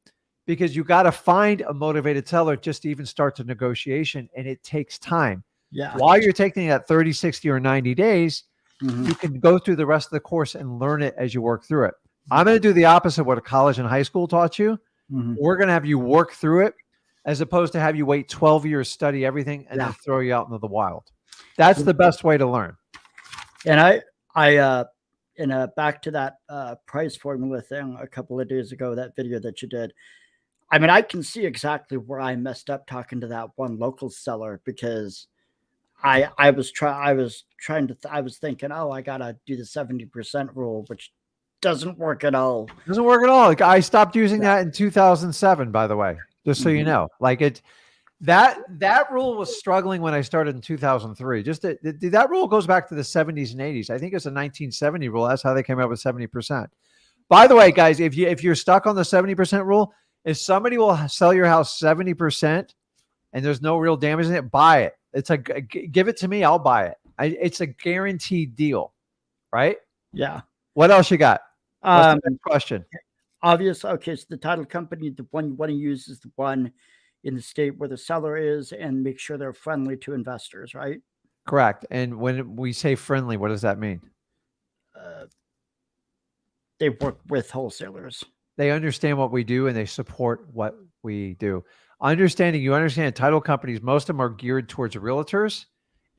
because you got to find a motivated seller just to even start the negotiation. And it takes time. Yeah. While you're taking that 30, 60, or 90 days, Mhm. you can go through the rest of the course and learn it as you work through it. I'm going to do the opposite of what a college and high school taught you. Mhm. We're going to have you work through it as opposed to have you wait 12 years, study everything, and then throw you out into the wild. That's the best way to learn. And back to that price formula thing a couple of days ago, that video that you did. I mean, I can see exactly where I messed up talking to that one local seller because I was thinking, oh, I gotta do the 70% rule, which doesn't work at all. Doesn't work at all. Like, I stopped using that in 2007, by the way, just so you know. Like that rule was struggling when I started in 2003. That rule goes back to the 70s and 80s. I think it's a 1970 rule. That's how they came up with 70%. By the way, guys, if you're stuck on the 70% rule, if somebody will sell your house 70% and there's no real damage in it, buy it. It's give it to me, I'll buy it. It's a guaranteed deal, right? Yeah. What else you got? What's the next question? Obvious. Okay, so the title company, the one you want to use is the one in the state where the seller is and make sure they're friendly to investors, right? Correct. And when we say friendly, what does that mean? They work with wholesalers. They understand what we do and they support what we do. You understand title companies, most of them are geared towards realtors,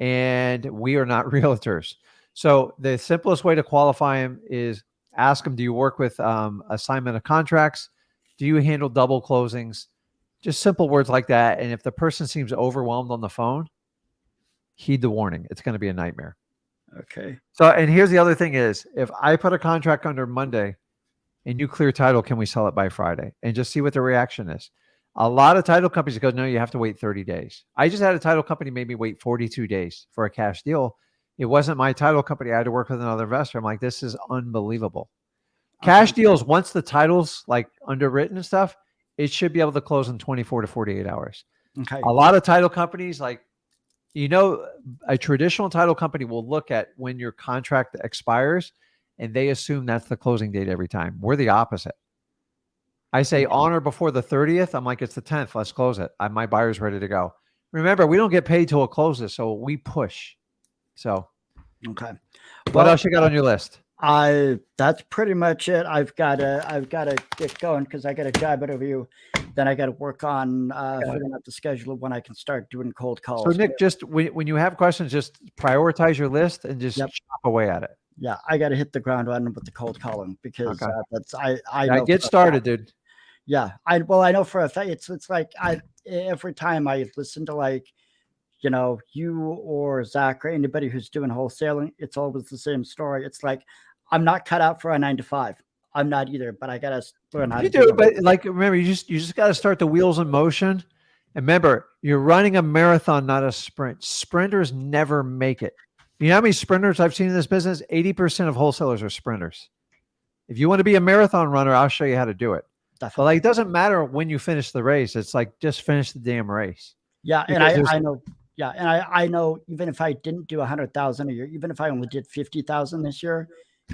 and we are not realtors. So the simplest way to qualify them is ask them, do you work with assignment of contracts? Do you handle double closings? Just simple words like that. And if the person seems overwhelmed on the phone, heed the warning. It's going to be a nightmare. Okay. So, and here's the other thing is, if I put a contract under Monday and you clear title, can we sell it by Friday? And just see what the reaction is. A lot of title companies go, no, you have to wait 30 days. I just had a title company made me wait 42 days for a cash deal. It wasn't my title company. I had to work with another investor. I'm like, this is unbelievable. Cash deals, once the title's like underwritten and stuff, it should be able to close in 24 to 48 hours. Okay. A lot of title companies, like, a traditional title company will look at when your contract expires and they assume that's the closing date every time. We're the opposite. I say on or before the 30th. I'm like, it's the 10th. Let's close it. My buyer's ready to go. Remember, we don't get paid till it closes, so we push. So, okay. What else you got on your list? That's pretty much it. I've got to get going because I got a job interview. Then I got to work on figuring out the schedule of when I can start doing cold calls. So Nick, just when you have questions, just prioritize your list and just chop away at it. Yeah, I got to hit the ground running with the cold calling because that's I know get started, dude. Yeah, I know for a fact it's like every time I listen to like, you or Zach or anybody who's doing wholesaling, it's always the same story. It's like, I'm not cut out for a 9 to 5. I'm not either, but I gotta learn how to do it. But like, remember, you just got to start the wheels in motion. And remember, you're running a marathon, not a sprint. Sprinters never make it. You know how many sprinters I've seen in this business? 80% of wholesalers are sprinters. If you want to be a marathon runner, I'll show you how to do it. Definitely. But like, it doesn't matter when you finish the race. It's like, just finish the damn race. Yeah, and I know. Yeah, and I know even if I didn't do 100,000 a year, even if I only did 50,000 this year,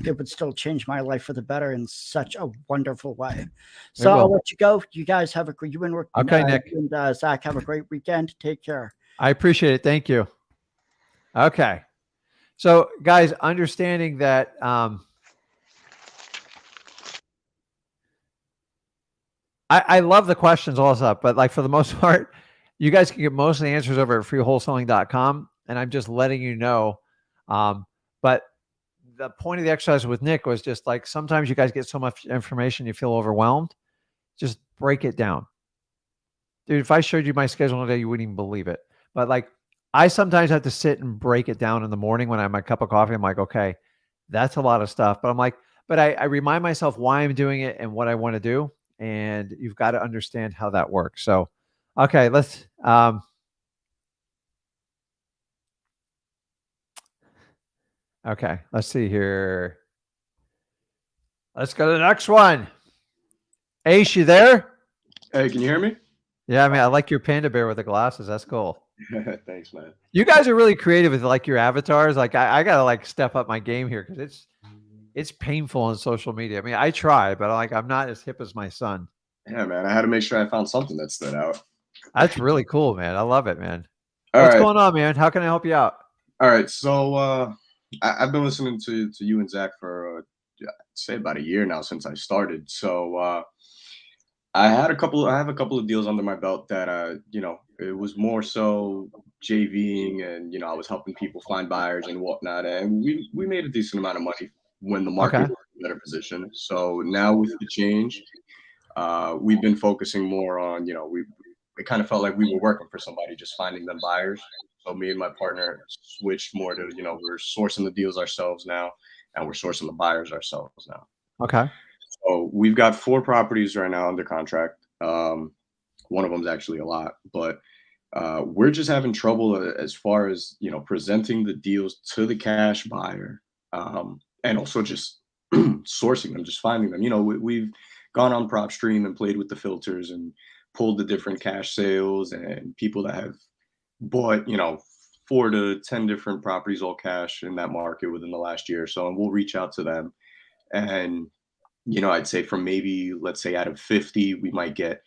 it would still change my life for the better in such a wonderful way. So I'll let you go. You guys have a great, Nick and Zach, have a great weekend. Take care. I appreciate it. Thank you. Okay. So guys, understanding that, I love the questions also, but like for the most part, you guys can get most of the answers over at freewholesaling.com. And I'm just letting you know. But the point of the exercise with Nick was just like, sometimes you guys get so much information, you feel overwhelmed. Just break it down. Dude, if I showed you my schedule today, you wouldn't even believe it. But like, I sometimes have to sit and break it down in the morning when I have my cup of coffee. I'm like, okay, that's a lot of stuff. But I'm like, I remind myself why I'm doing it and what I want to do. And you've got to understand how that works. So, okay, let's, okay, let's see here. Let's go to the next one. Ace, you there? Hey, can you hear me? Yeah, I mean, I like your panda bear with the glasses. That's cool. Thanks, man. You guys are really creative with like your avatars. Like I gotta like step up my game here because it's painful on social media. I mean, I try, but I'm not as hip as my son. Yeah, man. I had to make sure I found something that stood out. That's really cool, man. I love it, man. What's going on, man? How can I help you out? All right. So I've been listening to you and Zach for I'd say about a year now since I started. So I have a couple of deals under my belt that it was more so JVing and I was helping people find buyers and whatnot, and we made a decent amount of money when the market was in a better position. So now with the change, we've been focusing more on it kind of felt like we were working for somebody, just finding them buyers. So me and my partner switched more to we're sourcing the deals ourselves now, and we're sourcing the buyers ourselves now. Okay. So we've got 4 properties right now under contract. One of them is actually a lot, but we're just having trouble as far as presenting the deals to the cash buyer, and also just sourcing them, just finding them. We've gone on PropStream and played with the filters and pulled the different cash sales and people that have bought 4 to 10 different properties all cash in that market within the last year or so, and we'll reach out to them. And I'd say from maybe, let's say out of 50, we might get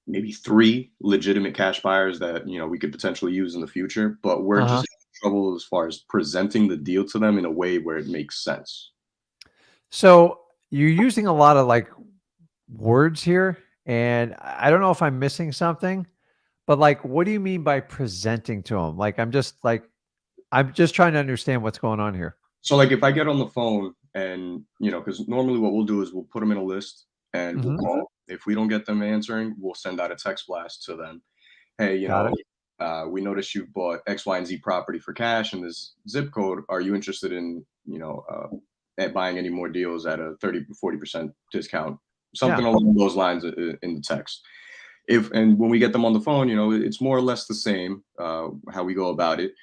maybe 3 legitimate cash buyers that, we could potentially use in the future, but we're Uh-huh. just having trouble as far as presenting the deal to them in a way where it makes sense. So you're using a lot of like words here, and I don't know if I'm missing something, but like, what do you mean by presenting to them? Like, I'm just trying to understand what's going on here. So, like, if I get on the phone and, because normally what we'll do is we'll put them in a list and we'll Mhm. call. If we don't get them answering, we'll send out a text blast to them. Hey, Got it. we noticed you bought X, Y, and Z property for cash in this zip code. Are you interested in, at buying any more deals at a 30 to 40% discount? Yeah. Something along those lines in the text. And when we get them on the phone, it's more or less the same how we go about it,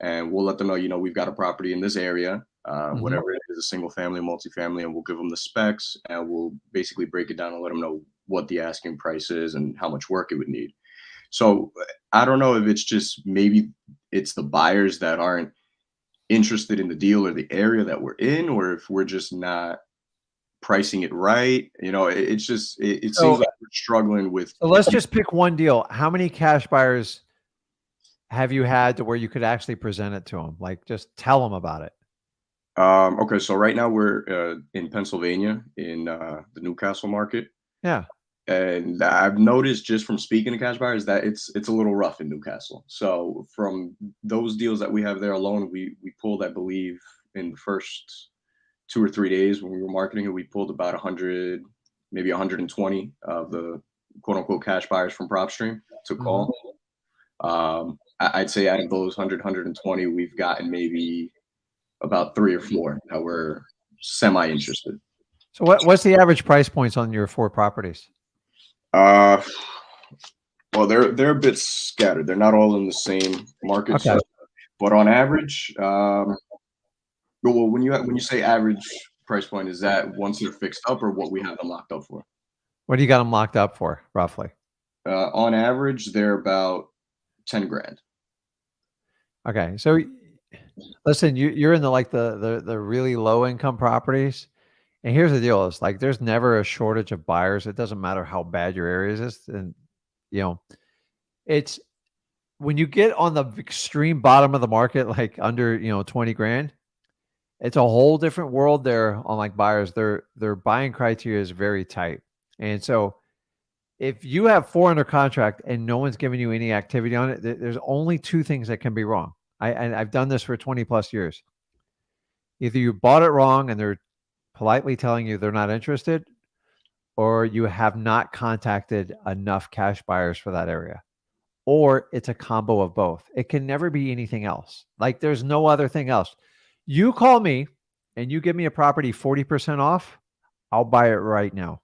and we'll let them know, we've got a property in this area, Mhm. whatever it is, a single family, multifamily, and we'll give them the specs, and we'll basically break it down and let them know what the asking price is and how much work it would need. So I don't know if it's just maybe it's the buyers that aren't interested in the deal or the area that we're in, or if we're just not pricing it right. It's just it seems So like we're struggling with. so let's just pick one deal. How many cash buyers have you had to where you could actually present it to them? Like, just tell them about it. Okay, so right now we're in Pennsylvania in the Newcastle market, Yeah. and I've noticed just from speaking to cash buyers that it's a little rough in Newcastle. So from those deals that we have there alone, we pulled, I believe, in the first 2 or 3 days when we were marketing it, we pulled about 100, maybe 120 of the quote unquote cash buyers from PropStream to Mhm. call. I'd say out of those 100, we've gotten maybe about 3 or 4 that were semi interested. So what's the average price points on your 4 properties? Uh, well, they're a bit scattered. They're not all in the same market. Okay. So, but on average, well, when you say average price point, is that once they're fixed up or what we have them locked up for? What do you got them locked up for, roughly? On average, they're about 10 grand. Okay. So listen, you're in the like the really low income properties. And here's the deal: is like there's never a shortage of buyers. It doesn't matter how bad your area is. And you know, it's when you get on the extreme bottom of the market, like under 20 grand, it's a whole different world there on like buyers. Their buying criteria is very tight. And so if you have 4 under contract and no one's giving you any activity on it, there's only 2 things that can be wrong. I've done this for 20 plus years. Either you bought it wrong and they're politely telling you they're not interested, or you have not contacted enough cash buyers for that area, or it's a combo of both. It can never be anything else. Like there's no other thing else. You call me and you give me a property 40% off, I'll buy it right now.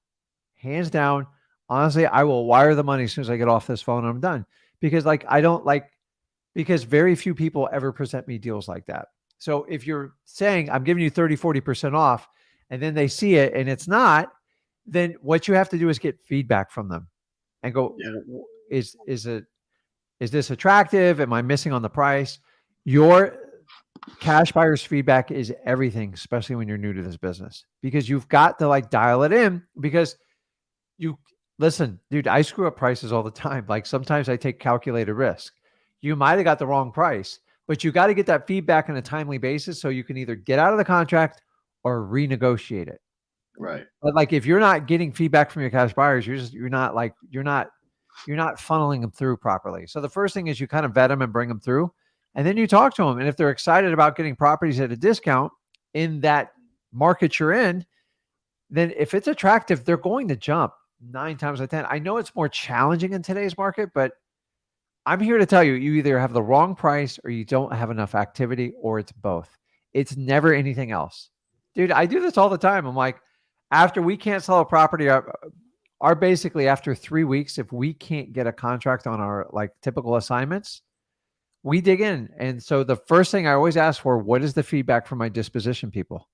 Hands down. Honestly, I will wire the money as soon as I get off this phone and I'm done. Because like I don't like because very few people ever present me deals like that. So if you're saying I'm giving you 30, 40% off, and then they see it and it's not, then what you have to do is get feedback from them and go, Yeah. is this attractive? Am I missing on the price? Your cash buyer's feedback is everything, especially when you're new to this business, because you've got to like dial it in because you listen, dude, I screw up prices all the time. Like sometimes I take calculated risk. You might have got the wrong price, but you got to get that feedback on a timely basis so you can either get out of the contract or renegotiate it. Right. But like if you're not getting feedback from your cash buyers, you're not funneling them through properly. So the first thing is you kind of vet them and bring them through, and then you talk to them. And if they're excited about getting properties at a discount in that market you're in, then if it's attractive, they're going to jump 9 times out of 10. I know it's more challenging in today's market, but I'm here to tell you, you either have the wrong price or you don't have enough activity, or it's both. It's never anything else. Dude, I do this all the time. I'm like, after we can't sell a property, our basically after 3 weeks, if we can't get a contract on our like typical assignments, we dig in. And so the first thing I always ask for, what is the feedback from my disposition people?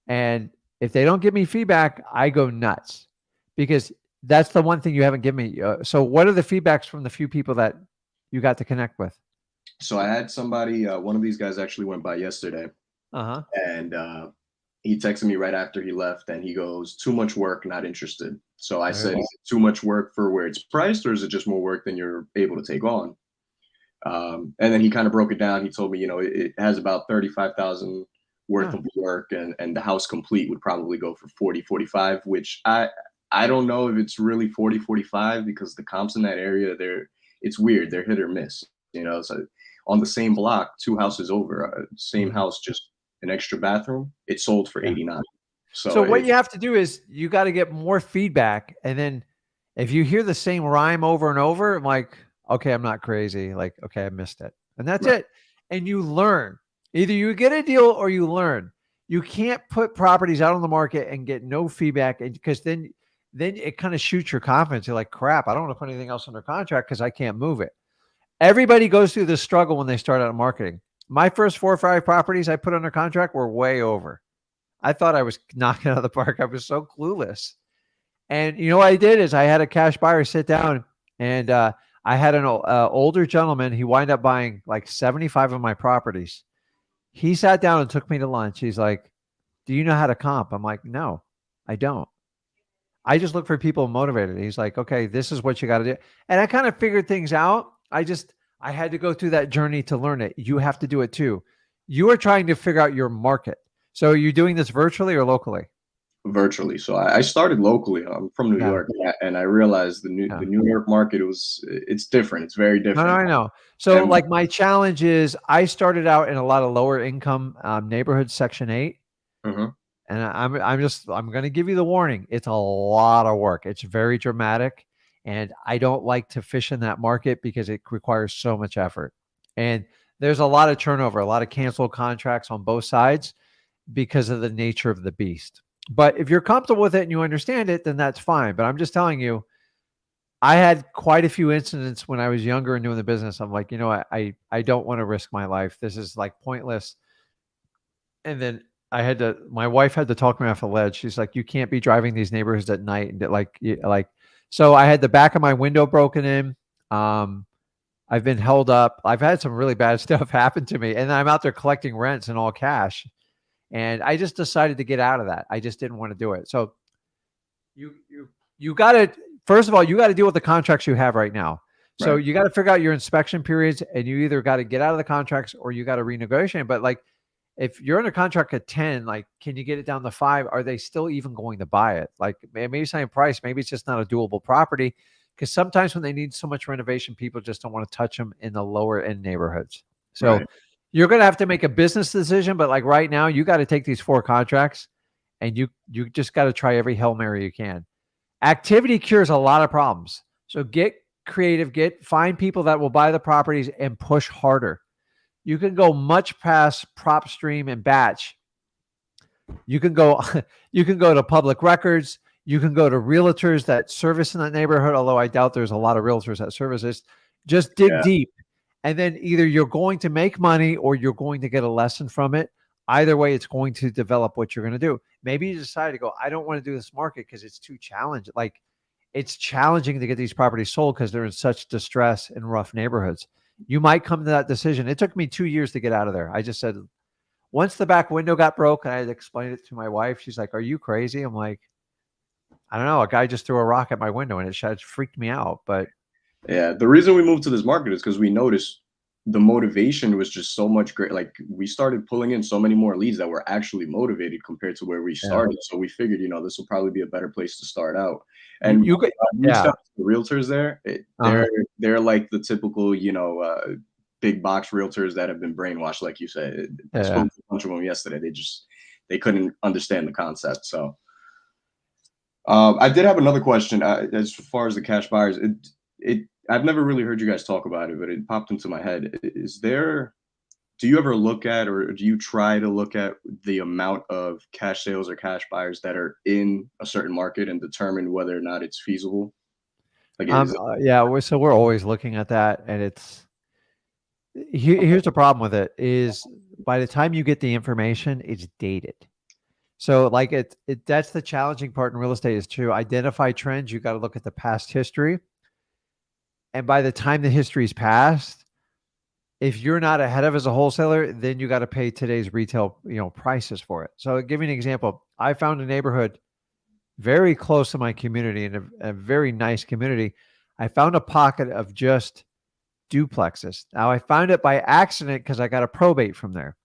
And if they don't give me feedback, I go nuts because that's the one thing you haven't given me. So what are the feedbacks from the few people that you got to connect with? So I had somebody, one of these guys actually went by yesterday, Uh-huh. and he texted me right after he left, and he goes, "Too much work, not interested." So I said, Right. "Is it too much work for where it's priced, or is it just more work than you're able to take on?" And then he kind of broke it down. He told me, it has about 35,000 worth Huh. of work, and the house complete would probably go for 40, 45. Which I don't know if it's really 40, 45, because the comps in that area, it's weird. They're hit or miss. So on the same block, two houses over, same Mhm. house, just an extra bathroom, it sold for Yeah. 89. So So what you have to do is you got to get more feedback. And then if you hear the same rhyme over and over, I'm like, okay, I'm not crazy. Like, okay, I missed it. And that's right, it. And you learn. Either you get a deal or you learn. You can't put properties out on the market and get no feedback, and because then it kind of shoots your confidence. You're like, crap, I don't want to put anything else under contract because I can't move it. Everybody goes through this struggle when they start out marketing. My first 4 or 5 properties I put under contract were way over. I thought I was knocking out of the park. I was so clueless. And you know what I did is I had a cash buyer sit down, and I had an older gentleman. He wound up buying like 75 of my properties. He sat down and took me to lunch. He's like, "Do you know how to comp?" I'm like, "No, I don't. I just look for people motivated." He's like, "Okay, this is what you got to do." And I kind of figured things out. I had to go through that journey to learn it. You have to do it too. You are trying to figure out your market. So are you doing this virtually or locally? virtually. So I started locally. I'm from New Yeah. York, and I realized the Yeah. New York market, it's different. It's very No, different. I know. So And like my challenge is I started out in a lot of lower income neighborhoods, Section 8. Mhm. And I'm going to give you the warning. It's a lot of work. It's very dramatic. And I don't like to fish in that market because it requires so much effort. And there's a lot of turnover, a lot of canceled contracts on both sides because of the nature of the beast. But if you're comfortable with it and you understand it, then that's fine. But I'm just telling you, I had quite a few incidents when I was younger and doing the business. I'm like, I don't want to risk my life. This is like pointless. And then my wife had to talk me off a ledge. She's like, you can't be driving these neighborhoods at night. And so I had the back of my window broken in. Um, I've been held up. I've had some really bad stuff happen to me. And I'm out there collecting rents and all cash. And I just decided to get out of that. I just didn't want to do it. So you you you got to first of all, you got to deal with the contracts you have right now. So right, you got to figure out your inspection periods, and you either got to get out of the contracts or you got to renegotiate. But like, if you're under contract at 10, like, can you get it down to 5? Are they still even going to buy it? Like, maybe same price, maybe it's just not a doable property. Because sometimes when they need so much renovation, people just don't want to touch them in the lower end neighborhoods. So right. you're going to have to make a business decision. But like right now, you got to take these 4 contracts, and you just got to try every Hail Mary you can. Activity cures a lot of problems. So get creative, find people that will buy the properties and push harder. You can go much past prop stream and batch. You can go you can go to public records. You can go to realtors that service in that neighborhood, although I doubt there's a lot of realtors that service this. Just dig Yeah, deep. And then either you're going to make money or you're going to get a lesson from it. Either way, it's going to develop what you're going to do. Maybe you decide to go, I don't want to do this market because it's too challenging. Like, it's challenging to get these properties sold because they're in such distress in rough neighborhoods. You might come to that decision. It took me 2 years to get out of there. I just said, once the back window got broke, and I had to explain it to my wife, she's like, "Are you crazy?" I'm like, "I don't know. A guy just threw a rock at my window and it freaked me out." But yeah. The reason we moved to this market is because we noticed the motivation was just so much great. Like, we started pulling in so many more leads that were actually motivated compared to where we yeah, started. So we figured, this will probably be a better place to start out. you And you could, I reached yeah, out to the realtors there. uh-huh, They're like the typical, big box realtors that have been brainwashed, like you said. I yeah. spoke to a bunch of them yesterday. They couldn't understand the concept. So I did have another question, as far as the cash buyers. I've never really heard you guys talk about it, but it popped into my head. Do you ever look at, or do you try to look at the amount of cash sales or cash buyers that are in a certain market and determine whether or not it's feasible? Like, is it Yeah. We're always looking at that, and here's the problem with it is by the time you get the information, it's dated. So like that's the challenging part in real estate is to identify trends. You got to look at the past history. And by the time the history's passed, if you're not ahead of as a wholesaler, then you got to pay today's retail, prices for it. So, give you an example. I found a neighborhood very close to my community, in a very nice community. I found a pocket of just duplexes. Now, I found it by accident because I got a probate from there.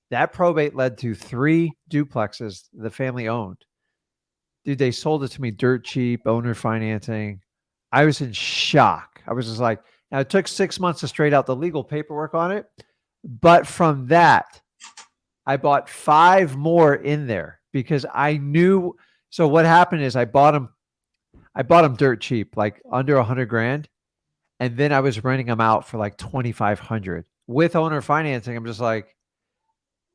That probate led to 3 duplexes the family owned. Dude, they sold it to me dirt cheap, owner financing. I was in shock. I was just like, now it took 6 months to straight out the legal paperwork on it. But from that, I bought 5 more in there because I knew. So what happened is I bought them dirt cheap, like under 100 grand. And then I was renting them out for like 2,500 with owner financing. I'm just like,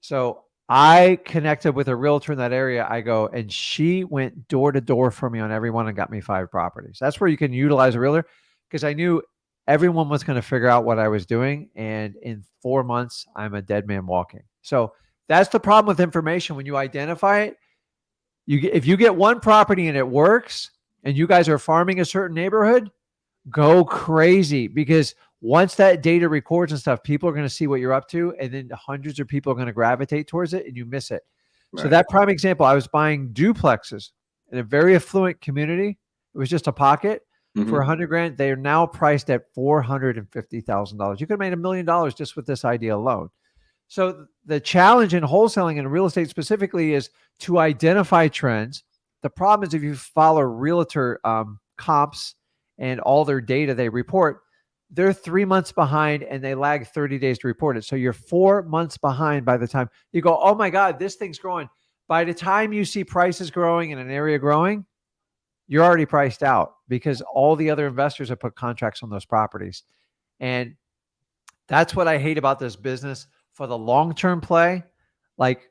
so I connected with a realtor in that area. I go, and she went door to door for me on every one and got me 5 properties. That's where you can utilize a realtor, because I knew everyone was going to figure out what I was doing. And in 4 months, I'm a dead man walking. So that's the problem with information. When you identify it, if you get one property and it works and you guys are farming a certain neighborhood, go crazy, because once that data records and stuff, people are going to see what you're up to, and then hundreds of people are going to gravitate towards it, and you miss it. Right. So that prime example, I was buying duplexes in a very affluent community. It was just a pocket for 100 grand. They are now priced at $450,000. You could have made $1 million just with this idea alone. So the challenge in wholesaling and real estate specifically is to identify trends. The problem is if you follow realtor comps and all their data they report, they're 3 months behind and they lag 30 days to report it. So you're 4 months behind by the time you go, oh my God, this thing's growing. By the time you see prices growing in an area growing, you're already priced out because all the other investors have put contracts on those properties. And that's what I hate about this business. For the long-term play, like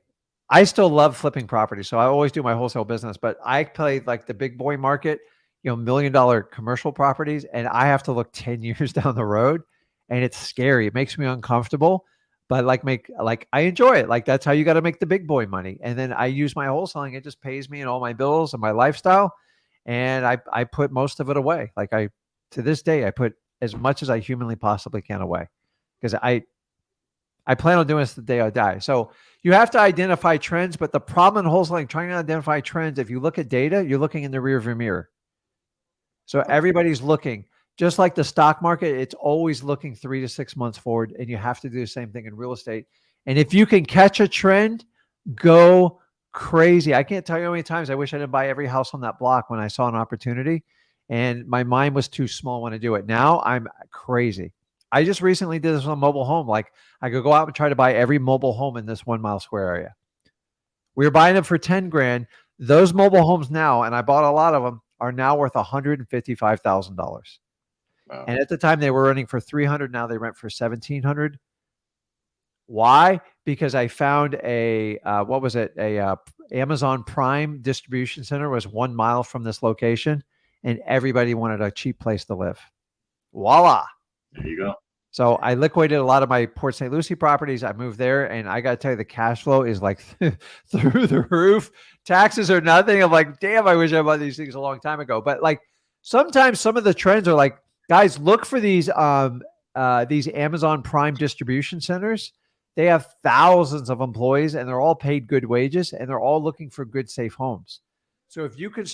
I still love flipping properties. So I always do my wholesale business, but I play like the big boy market, $1 million commercial properties. And I have to look 10 years down the road, and it's scary. It makes me uncomfortable, but I enjoy it. Like that's how you got to make the big boy money. And then I use my wholesaling. It just pays me and all my bills and my lifestyle. And I put most of it away. To this day, I put as much as I humanly possibly can away, because I plan on doing this the day I die. So you have to identify trends, but the problem in wholesaling, trying to identify trends, if you look at data, you're looking in the rearview mirror. So everybody's looking, just like the stock market, it's always looking 3 to 6 months forward, and you have to do the same thing in real estate. And if you can catch a trend, go crazy. I can't tell you how many times I wish I didn't buy every house on that block when I saw an opportunity, and my mind was too small when I do it. Now I'm crazy. I just recently did this on a mobile home. Like I could go out and try to buy every mobile home in this 1 mile square area. We were buying them for 10 grand. Those mobile homes now, and I bought a lot of them, are now worth $155,000. Wow. And at the time they were running for 300. Now they rent for 1,700. Why? Because I found a Amazon Prime distribution center was 1 mile from this location, and everybody wanted a cheap place to live. Voila. There you go. So I liquidated a lot of my Port St. Lucie properties. I moved there, and I got to tell you, the cash flow is like through the roof. Taxes are nothing. I'm like, damn, I wish I bought these things a long time ago. But like sometimes some of the trends are like, guys, look for these Amazon Prime distribution centers. They have thousands of employees, and they're all paid good wages, and they're all looking for good, safe homes. So if you can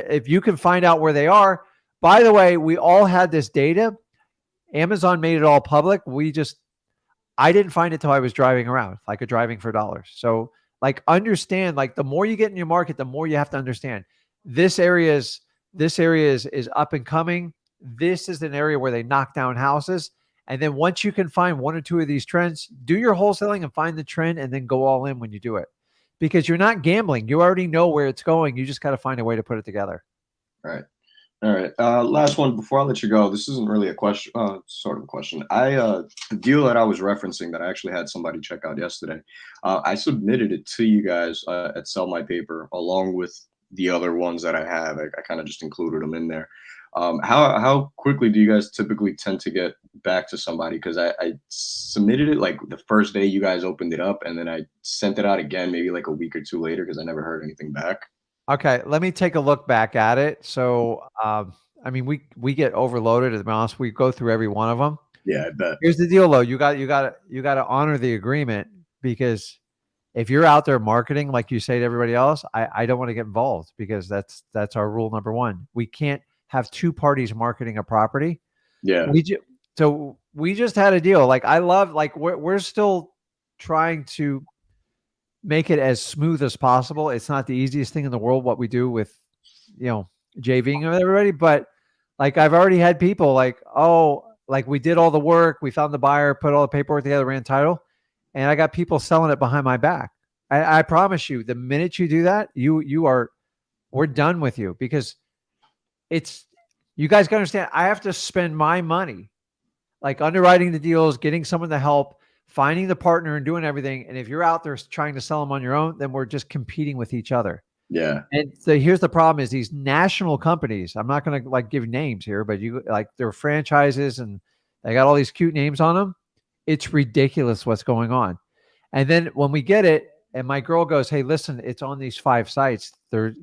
if you can find out where they are. By the way, we all had this data. Amazon made it all public. I didn't find it till I was driving around, like driving for dollars. So understand, the more you get in your market, the more you have to understand this area is up and coming. This is an area where they knock down houses. And then once you can find 1 or 2 of these trends, do your wholesaling and find the trend, and then go all in when you do it, because you're not gambling. You already know where it's going. You just got to find a way to put it together. Right. All right. Last one before I let you go. This isn't really a question, sort of a question. The deal that I was referencing that I actually had somebody check out yesterday, I submitted it to you guys at Sell My Paper along with the other ones that I have. I kind of just included them in there. How quickly do you guys typically tend to get back to somebody? Because I submitted it like the first day you guys opened it up, and then I sent it out again maybe like a week or 2 later because I never heard anything back. Okay, let me take a look back at it. So, we get overloaded. To be honest, we go through every one of them. Yeah, I bet. Here's the deal, though. You got to honor the agreement, because if you're out there marketing like you say to everybody else, I don't want to get involved, because that's our rule number one. We can't have two parties marketing a property. Yeah. So we just had a deal. Like, I love, like, we're still trying to make it as smooth as possible. It's not the easiest thing in the world what we do with, JVing with everybody, but like, I've already had people like, oh, like, we did all the work, we found the buyer, put all the paperwork together, ran title, and I got people selling it behind my back. I promise you, the minute you do that, we're done with you, because you guys got to understand, I have to spend my money, like underwriting the deals, getting someone to help, finding the partner, and doing everything. And if you're out there trying to sell them on your own, then we're just competing with each other. Yeah. And so here's the problem: is these national companies, I'm not going to like give names here, but they're franchises and they got all these cute names on them. It's ridiculous what's going on. And then when we get it, and my girl goes, "Hey, listen, it's on these 5 sites.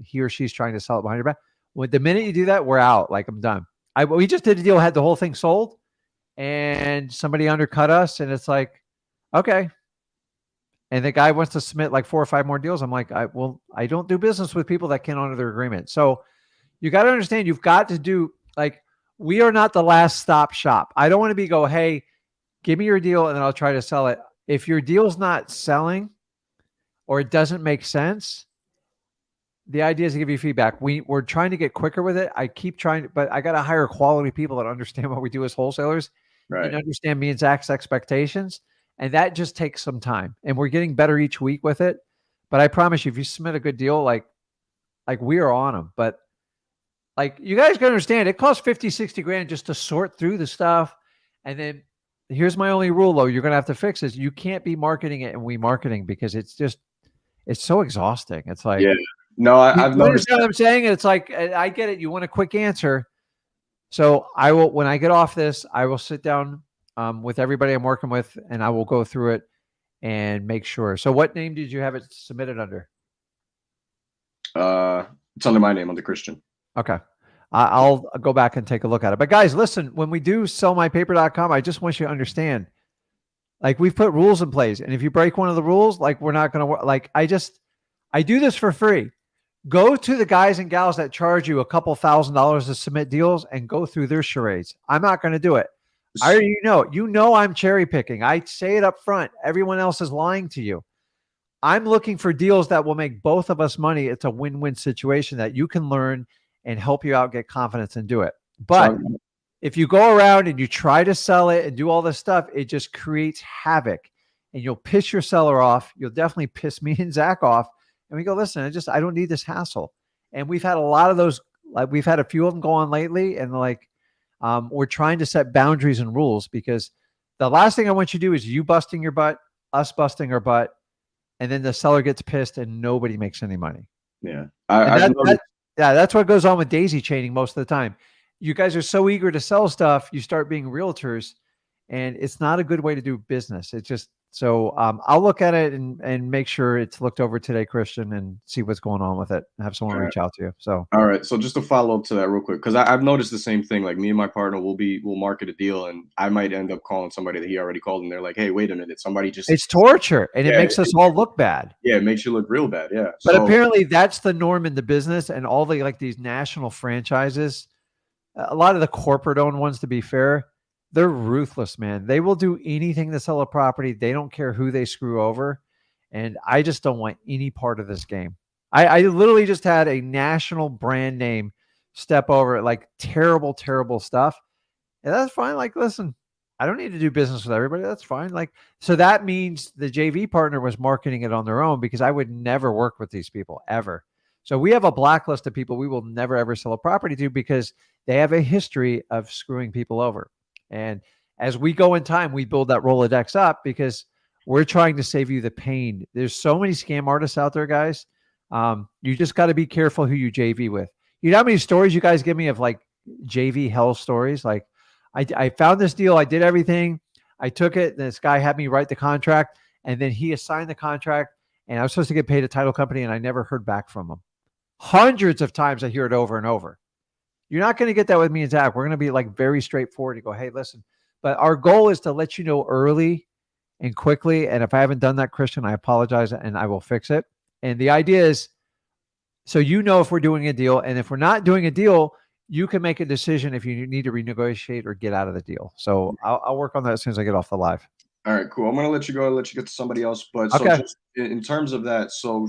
He or she's trying to sell it behind your back." Well, the minute you do that, we're out. Like, I'm done. We just did a deal, had the whole thing sold, and somebody undercut us, and it's like, okay. And the guy wants to submit like 4 or 5 more deals. I'm like, I don't do business with people that can't honor their agreement. So you got to understand, you've got to do, like, we are not the last stop shop. I don't want to go, hey, give me your deal and then I'll try to sell it. If your deal's not selling or it doesn't make sense, the idea is to give you feedback. We're trying to get quicker with it. I keep trying, but I got to hire quality people that understand what we do as wholesalers and understand me and Zach's expectations. And that just takes some time. And we're getting better each week with it. But I promise you, if you submit a good deal, like we are on them. But like, you guys can understand, it costs 50, 60 grand just to sort through the stuff. And then here's my only rule, though, you're going to have to fix is you can't be marketing it and we marketing, because it's so exhausting. It's like, yeah. No, I've you noticed understand what I'm saying? It's like, I get it. You want a quick answer. So I will, when I get off this, I will sit down with everybody I'm working with, and I will go through it and make sure. So what name did you have it submitted under? It's under my name, under Christian. Okay. I'll go back and take a look at it. But guys, listen, when we do sellmypaper.com, I just want you to understand, like, we've put rules in place. And if you break one of the rules, like, we're not going to work. Like, I do this for free. Go to the guys and gals that charge you a couple $1,000s to submit deals and go through their charades. I'm not going to do it. I already know I'm cherry picking. I say it up front. Everyone else is lying to you. I'm looking for deals that will make both of us money. It's a win-win situation that you can learn and help you out, get confidence and do it. But if you go around and you try to sell it and do all this stuff, it just creates havoc, and you'll piss your seller off. You'll definitely piss me and Zach off. And we go, listen, I don't need this hassle. And we've had a lot of those, like, we've had a few of them go on lately, and like, we're trying to set boundaries and rules, because the last thing I want you to do is you busting your butt, us busting our butt, and then the seller gets pissed and nobody makes any money. Yeah. That's what goes on with daisy chaining most of the time. You guys are so eager to sell stuff, you start being realtors, and it's not a good way to do business. It's just, so I'll look at it and make sure it's looked over today, Christian, and see what's going on with it, and have someone reach out to you. So, all right. So just to follow up to that real quick, because I've noticed the same thing. Like, me and my partner will market a deal, and I might end up calling somebody that he already called, and they're like, hey, wait a minute. Somebody just, it's torture, and it makes us all look bad. Yeah. It makes you look real bad. Yeah. But apparently that's the norm in the business, and all the, like, these national franchises, a lot of the corporate owned ones, to be fair, they're ruthless, man. They will do anything to sell a property. They don't care who they screw over. And I just don't want any part of this game. I literally just had a national brand name step over it, like, terrible, terrible stuff. And that's fine. Like, listen, I don't need to do business with everybody. That's fine. Like, so that means the JV partner was marketing it on their own, because I would never work with these people ever. So we have a blacklist of people we will never, ever sell a property to, because they have a history of screwing people over. And as we go in time, we build that Rolodex up, because we're trying to save you the pain. There's so many scam artists out there, guys. You just got to be careful who you JV with. You know how many stories you guys give me of, like, JV hell stories? Like, I found this deal. I did everything. I took it. This guy had me write the contract, and then he assigned the contract, and I was supposed to get paid a title company, and I never heard back from him. Hundreds of times I hear it over and over. You're not going to get that with me and Zach. We're going to be, like, very straightforward. You go, hey, listen, But our goal is to let you know early and quickly. And if I haven't done that, Christian, I apologize and I will fix it. And the idea is so you know if we're doing a deal. And if we're not doing a deal, you can make a decision if you need to renegotiate or get out of the deal. So I'll work on that as soon as I get off the live. All right, cool. I'm gonna let you go and let you get to somebody else. But so Okay. just in terms of that, so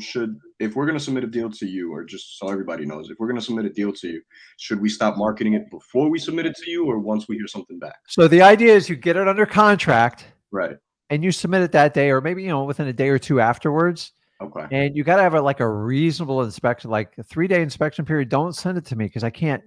if we're gonna submit a deal to you, or just so everybody knows, if we're gonna submit a deal to you, should we stop marketing it before we submit it to you, or once we hear something back? So the idea is you get it under contract, Right. and you submit it that day, or maybe within a day or two afterwards. Okay. And you got to have a reasonable inspection, like a 3-day inspection period. Don't send it to me because I can't,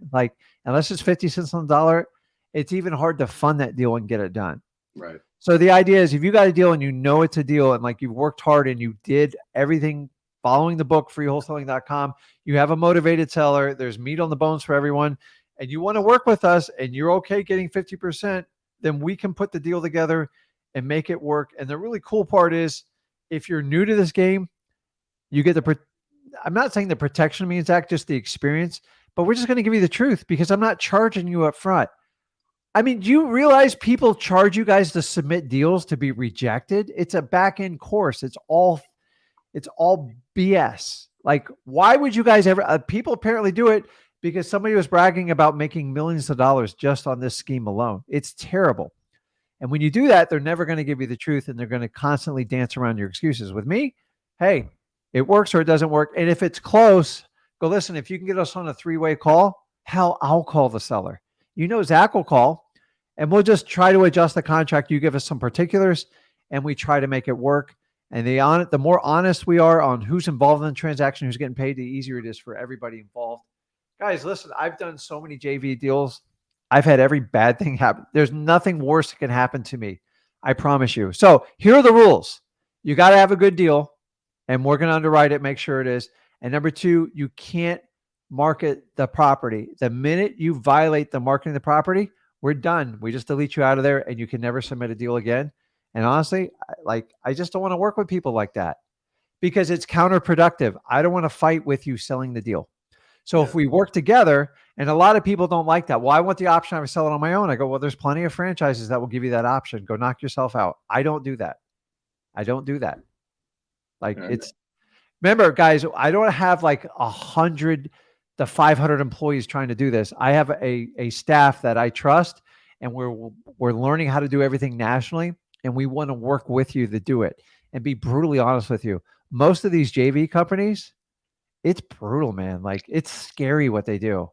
unless it's 50 cents on the dollar, it's even hard to fund that deal and get it done. Right. So the idea is if you got a deal and you know it's a deal and you've worked hard and you did everything following the book, freewholesaling.com, you have a motivated seller, there's meat on the bones for everyone, and you want to work with us and you're okay getting 50%, then we can put the deal together and make it work. And the really cool part is if you're new to this game, you get I'm not saying the protection means that, just the experience, but we're just going to give you the truth because I'm not charging you up front. I mean, do you realize people charge you guys to submit deals to be rejected? It's a back-end course. It's all BS. Why would you guys ever, people apparently do it because somebody was bragging about making millions of dollars just on this scheme alone. It's terrible. And when you do that, they're never going to give you the truth and they're going to constantly dance around your excuses. With me, hey, it works or it doesn't work. And if it's close, go listen. If you can get us on a 3-way call, hell, I'll call the seller. Zach will call and we'll just try to adjust the contract. You give us some particulars and we try to make it work. And the more honest we are on who's involved in the transaction, who's getting paid, the easier it is for everybody involved. Guys, listen, I've done so many JV deals. I've had every bad thing happen. There's nothing worse that can happen to me. I promise you. So here are the rules. You got to have a good deal. And we're going to underwrite it, make sure it is. And number 2, you can't market the property. The minute you violate the marketing of the property, we're done. We just delete you out of there and you can never submit a deal again. And honestly, I just don't want to work with people like that because it's counterproductive. I don't want to fight with you selling the deal. So if we work together, and a lot of people don't like that. Well, I want the option of selling on my own. I go, well, there's plenty of franchises that will give you that option. Go knock yourself out. I don't do that. Remember, guys, I don't have 100 to 500 employees trying to do this. I have a staff that I trust, and we're learning how to do everything nationally, and we want to work with you to do it. And be brutally honest with you, most of these JV companies, it's brutal, man. It's scary what they do.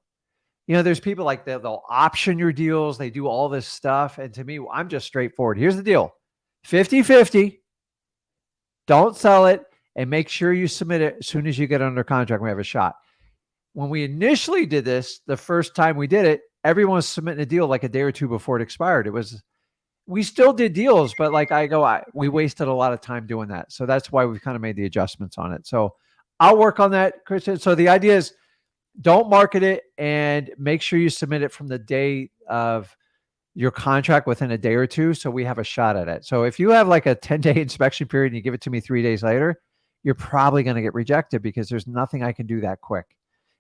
There's people they'll option your deals. They do all this stuff. And to me, I'm just straightforward. Here's the deal. 50-50. Don't sell it and make sure you submit it as soon as you get under contract. We have a shot. When we initially did this, the first time we did it, everyone was submitting a deal a day or two before it expired. We still did deals, but we wasted a lot of time doing that. So that's why we've kind of made the adjustments on it. So I'll work on that, Christian. So the idea is don't market it and make sure you submit it from the day of your contract within a day or two, so we have a shot at it. So if you have a 10-day inspection period and you give it to me 3 days later, you're probably going to get rejected because there's nothing I can do that quick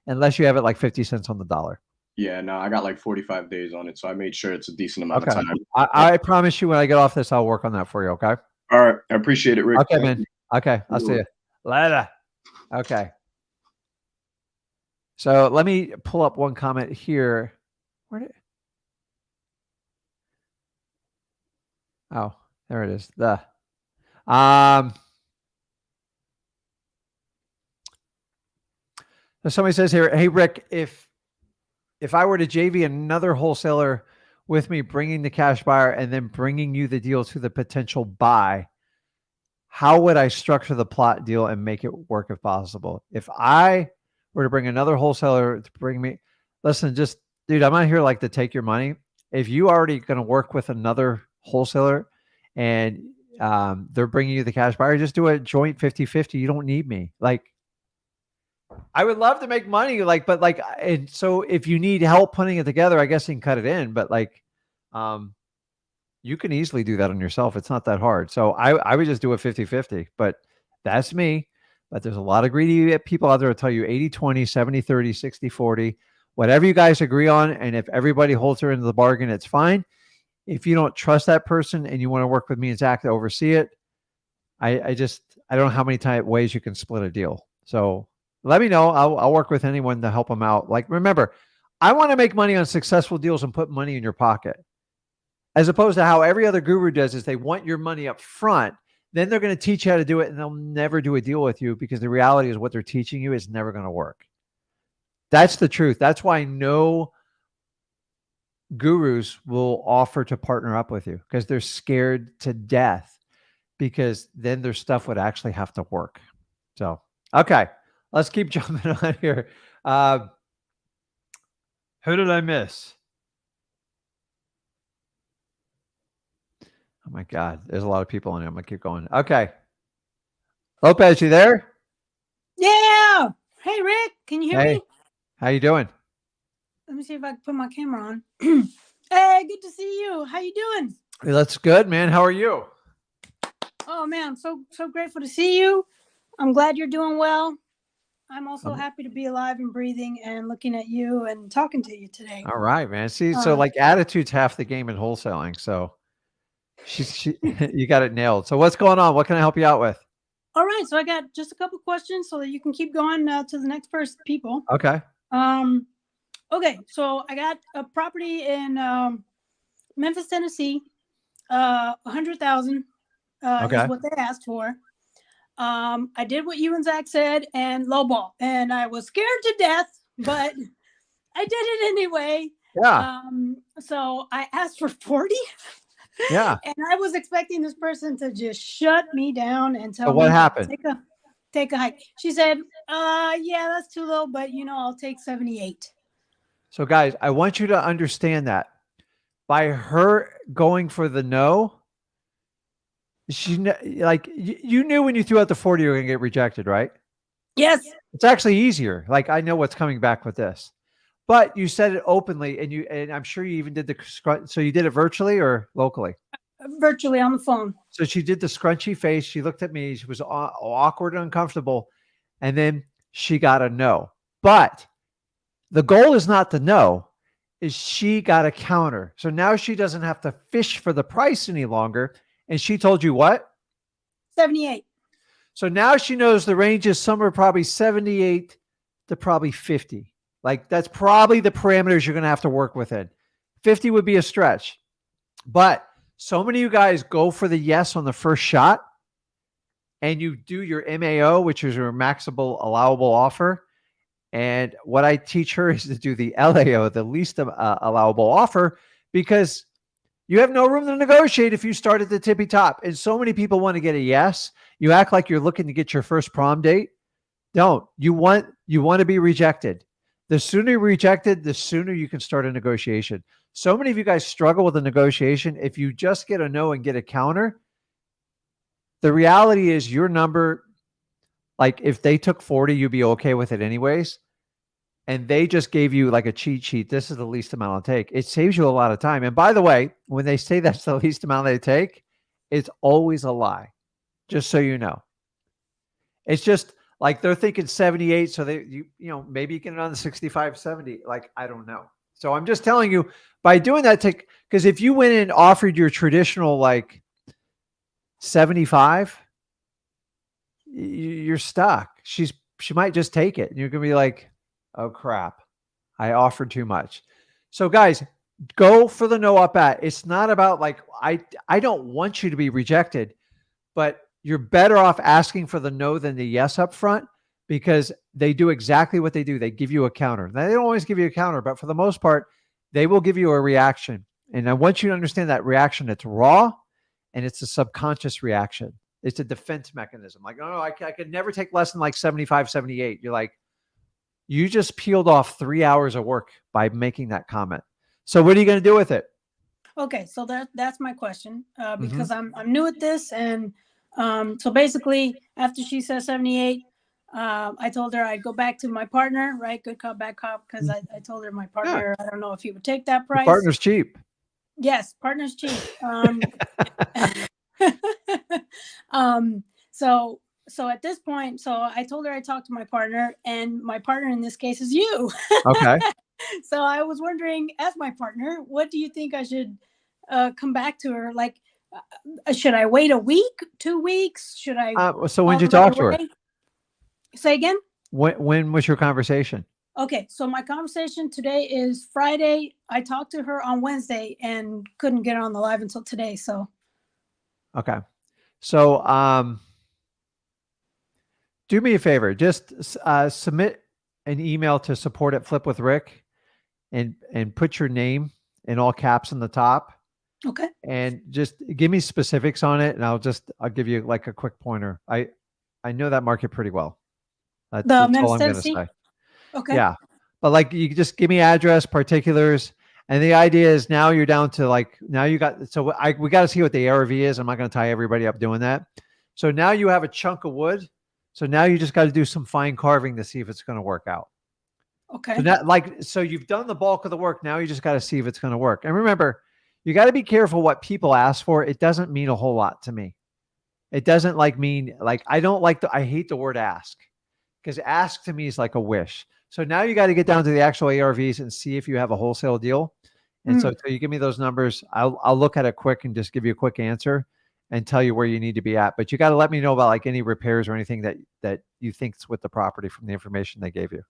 unless you have it 50 cents on the dollar. Yeah, no, I got 45 days on it, so I made sure it's a decent amount of time. I promise you when I get off this, I'll work on that for you, okay? All right. I appreciate it, Rick. Okay, man. Okay, I'll see you later. Okay. So let me pull up one comment here. Oh, there it is. Somebody says here, hey, Rick, if I were to JV another wholesaler with me, bringing the cash buyer and then bringing you the deal to the potential buy, how would I structure the plot deal and make it work if possible? If I were to bring another wholesaler to bring me, listen, just, dude, I'm not here to take your money. If you already going to work with another wholesaler and they're bringing you the cash buyer, just do a joint 50-50. You don't need me. I would love to make money, and so if you need help putting it together, I guess you can cut it in, but you can easily do that on yourself. It's not that hard. So I would just do a 50-50, but that's me. But there's a lot of greedy people out there who tell you 80-20, 70-30, 60-40, whatever you guys agree on. And if everybody holds her into the bargain, it's fine. If you don't trust that person and you want to work with me and Zach to oversee it, I don't know how many ways you can split a deal. So let me know. I'll work with anyone to help them out. Like, remember, I want to make money on successful deals and put money in your pocket, as opposed to how every other guru does is they want your money up front. Then they're going to teach you how to do it and they'll never do a deal with you because the reality is what they're teaching you is never going to work. That's the truth. That's why no gurus will offer to partner up with you because they're scared to death, because then their stuff would actually have to work. So, okay, let's keep jumping on here. Who did I miss? Oh my God, there's a lot of people on here. I'm gonna keep going. Okay. Lopez, you there? Yeah. Hey, Rick, can you hear Hey, me? how you doing? Let me see if I can put my camera on. Hey, good to see you. How you doing? That's good, man. How are you? Oh man, I'm so grateful to see you. I'm glad you're doing well. I'm also happy to be alive and breathing and looking at you and talking to you today. All right, man. See, so like attitude's half the game in wholesaling. So you got it nailed. So what's going on? What can I help you out with? All right, so I got just a couple questions so that you can keep going to the next first people. Okay. Okay, so I got a property in Memphis, Tennessee. 100,000 Okay. is what they asked for. I did what you and Zach said and lowball, and I was scared to death, but I did it anyway. Yeah. So I asked for 40. Yeah. And I was expecting this person to just shut me down and tell So what me happened? take a hike. She said, yeah, that's too low, but I'll take 78. So guys, I want you to understand that by her going for the no, like you knew when you threw out the 40 you were going to get rejected, right? Yes. It's actually easier. Like I know what's coming back with this. But you said it openly, and I'm sure you even did so you did it virtually or locally? Virtually on the phone. So she did the scrunchy face. She looked at me. She was awkward and uncomfortable. And then she got a no. But the goal is not the no, is she got a counter. So now she doesn't have to fish for the price any longer. And she told you what? 78. So now she knows the range is somewhere probably 78 to probably 50. Like that's probably the parameters you're going to have to work within. 50 would be a stretch. But so many of you guys go for the yes on the first shot and you do your MAO, which is your maximum allowable offer. And what I teach her is to do the LAO, the least allowable offer, because you have no room to negotiate if you start at the tippy top. And so many people want to get a yes. You act like you're looking to get your first prom date. Don't. You want to be rejected. The sooner you're rejected, the sooner you can start a negotiation. So many of you guys struggle with a negotiation. If you just get a no and get a counter, the reality is your number, like if they took 40, you'd be okay with it anyways. And they just gave you like a cheat sheet. This is the least amount I'll take. It saves you a lot of time. And by the way, when they say that's the least amount they take, it's always a lie. Just so you know. It's just like they're thinking 78. So maybe you get it on the 65, 70. Like, I don't know. So I'm just telling you by doing that, because if you went and offered your traditional like 75, you're stuck. She might just take it. And you're going to be like, oh crap, I offered too much. So guys, go for the no up at. It's not about like, I don't want you to be rejected, but you're better off asking for the no than the yes up front, because they do exactly what they do. They give you a counter. Now, they don't always give you a counter, but for the most part, they will give you a reaction. And I want you to understand that reaction. It's raw and it's a subconscious reaction. It's a defense mechanism. Like, no, I could never take less than like 75, 78. You're like, you just peeled off 3 hours of work by making that comment. So what are you going to do with it? Okay, so that's my question, because I'm new at this, and so basically after she says 78, I told her I'd go back to my partner, right? Good cop, bad cop, because I told her my partner, I don't know if he would take that price. Your partner's cheap. Yes, partner's cheap. So at this point, so I told her I talked to my partner, and my partner in this case is you. Okay. So I was wondering, as my partner, what do you think I should come back to her? Like, should I wait a week, 2 weeks? Should I So when call did you her right talk to her? away? Say again? When was your conversation? Okay, so my conversation today is Friday. I talked to her on Wednesday and couldn't get on the live until today. So Okay. So do me a favor. Just submit an email to support at Flip with Rick and put your name in all caps on the top. okay. And just give me specifics on it, and I'll give you like a quick pointer. I know that market pretty well. That's all I'm Memphis, going to Tennessee? say. Okay. Yeah, but like you just give me address, particulars, and the idea is now you're down to like now you got we got to see what the ARV is. I'm not going to tie everybody up doing that. So now you have a chunk of wood. So now you just got to do some fine carving to see if it's going to work out. Okay. So you've done the bulk of the work. Now you just got to see if it's going to work. And remember, you got to be careful what people ask for. It doesn't mean a whole lot to me. It doesn't mean I hate the word ask, because ask to me is like a wish. So now you got to get down to the actual ARVs and see if you have a wholesale deal. And so you give me those numbers. I'll look at it quick and just give you a quick answer and tell you where you need to be at. But you got to let me know about like any repairs or anything that you think's with the property from the information they gave you.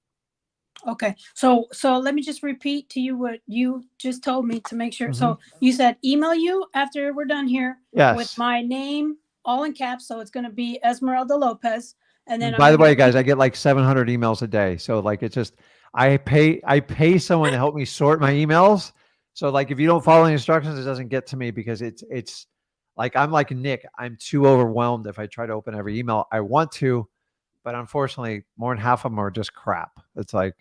Okay. So let me just repeat to you what you just told me to make sure. Mhm. So you said email you after we're done here Yes. with my name all in caps. So it's going to be Esmeralda Lopez. And then By the way, guys, I get like 700 emails a day. So like, it's just, I pay someone to help me sort my emails. So like, if you don't follow the instructions, it doesn't get to me because it's like, I'm like Nick, I'm too overwhelmed if I try to open every email. I want to, but unfortunately more than half of them are just crap. It's like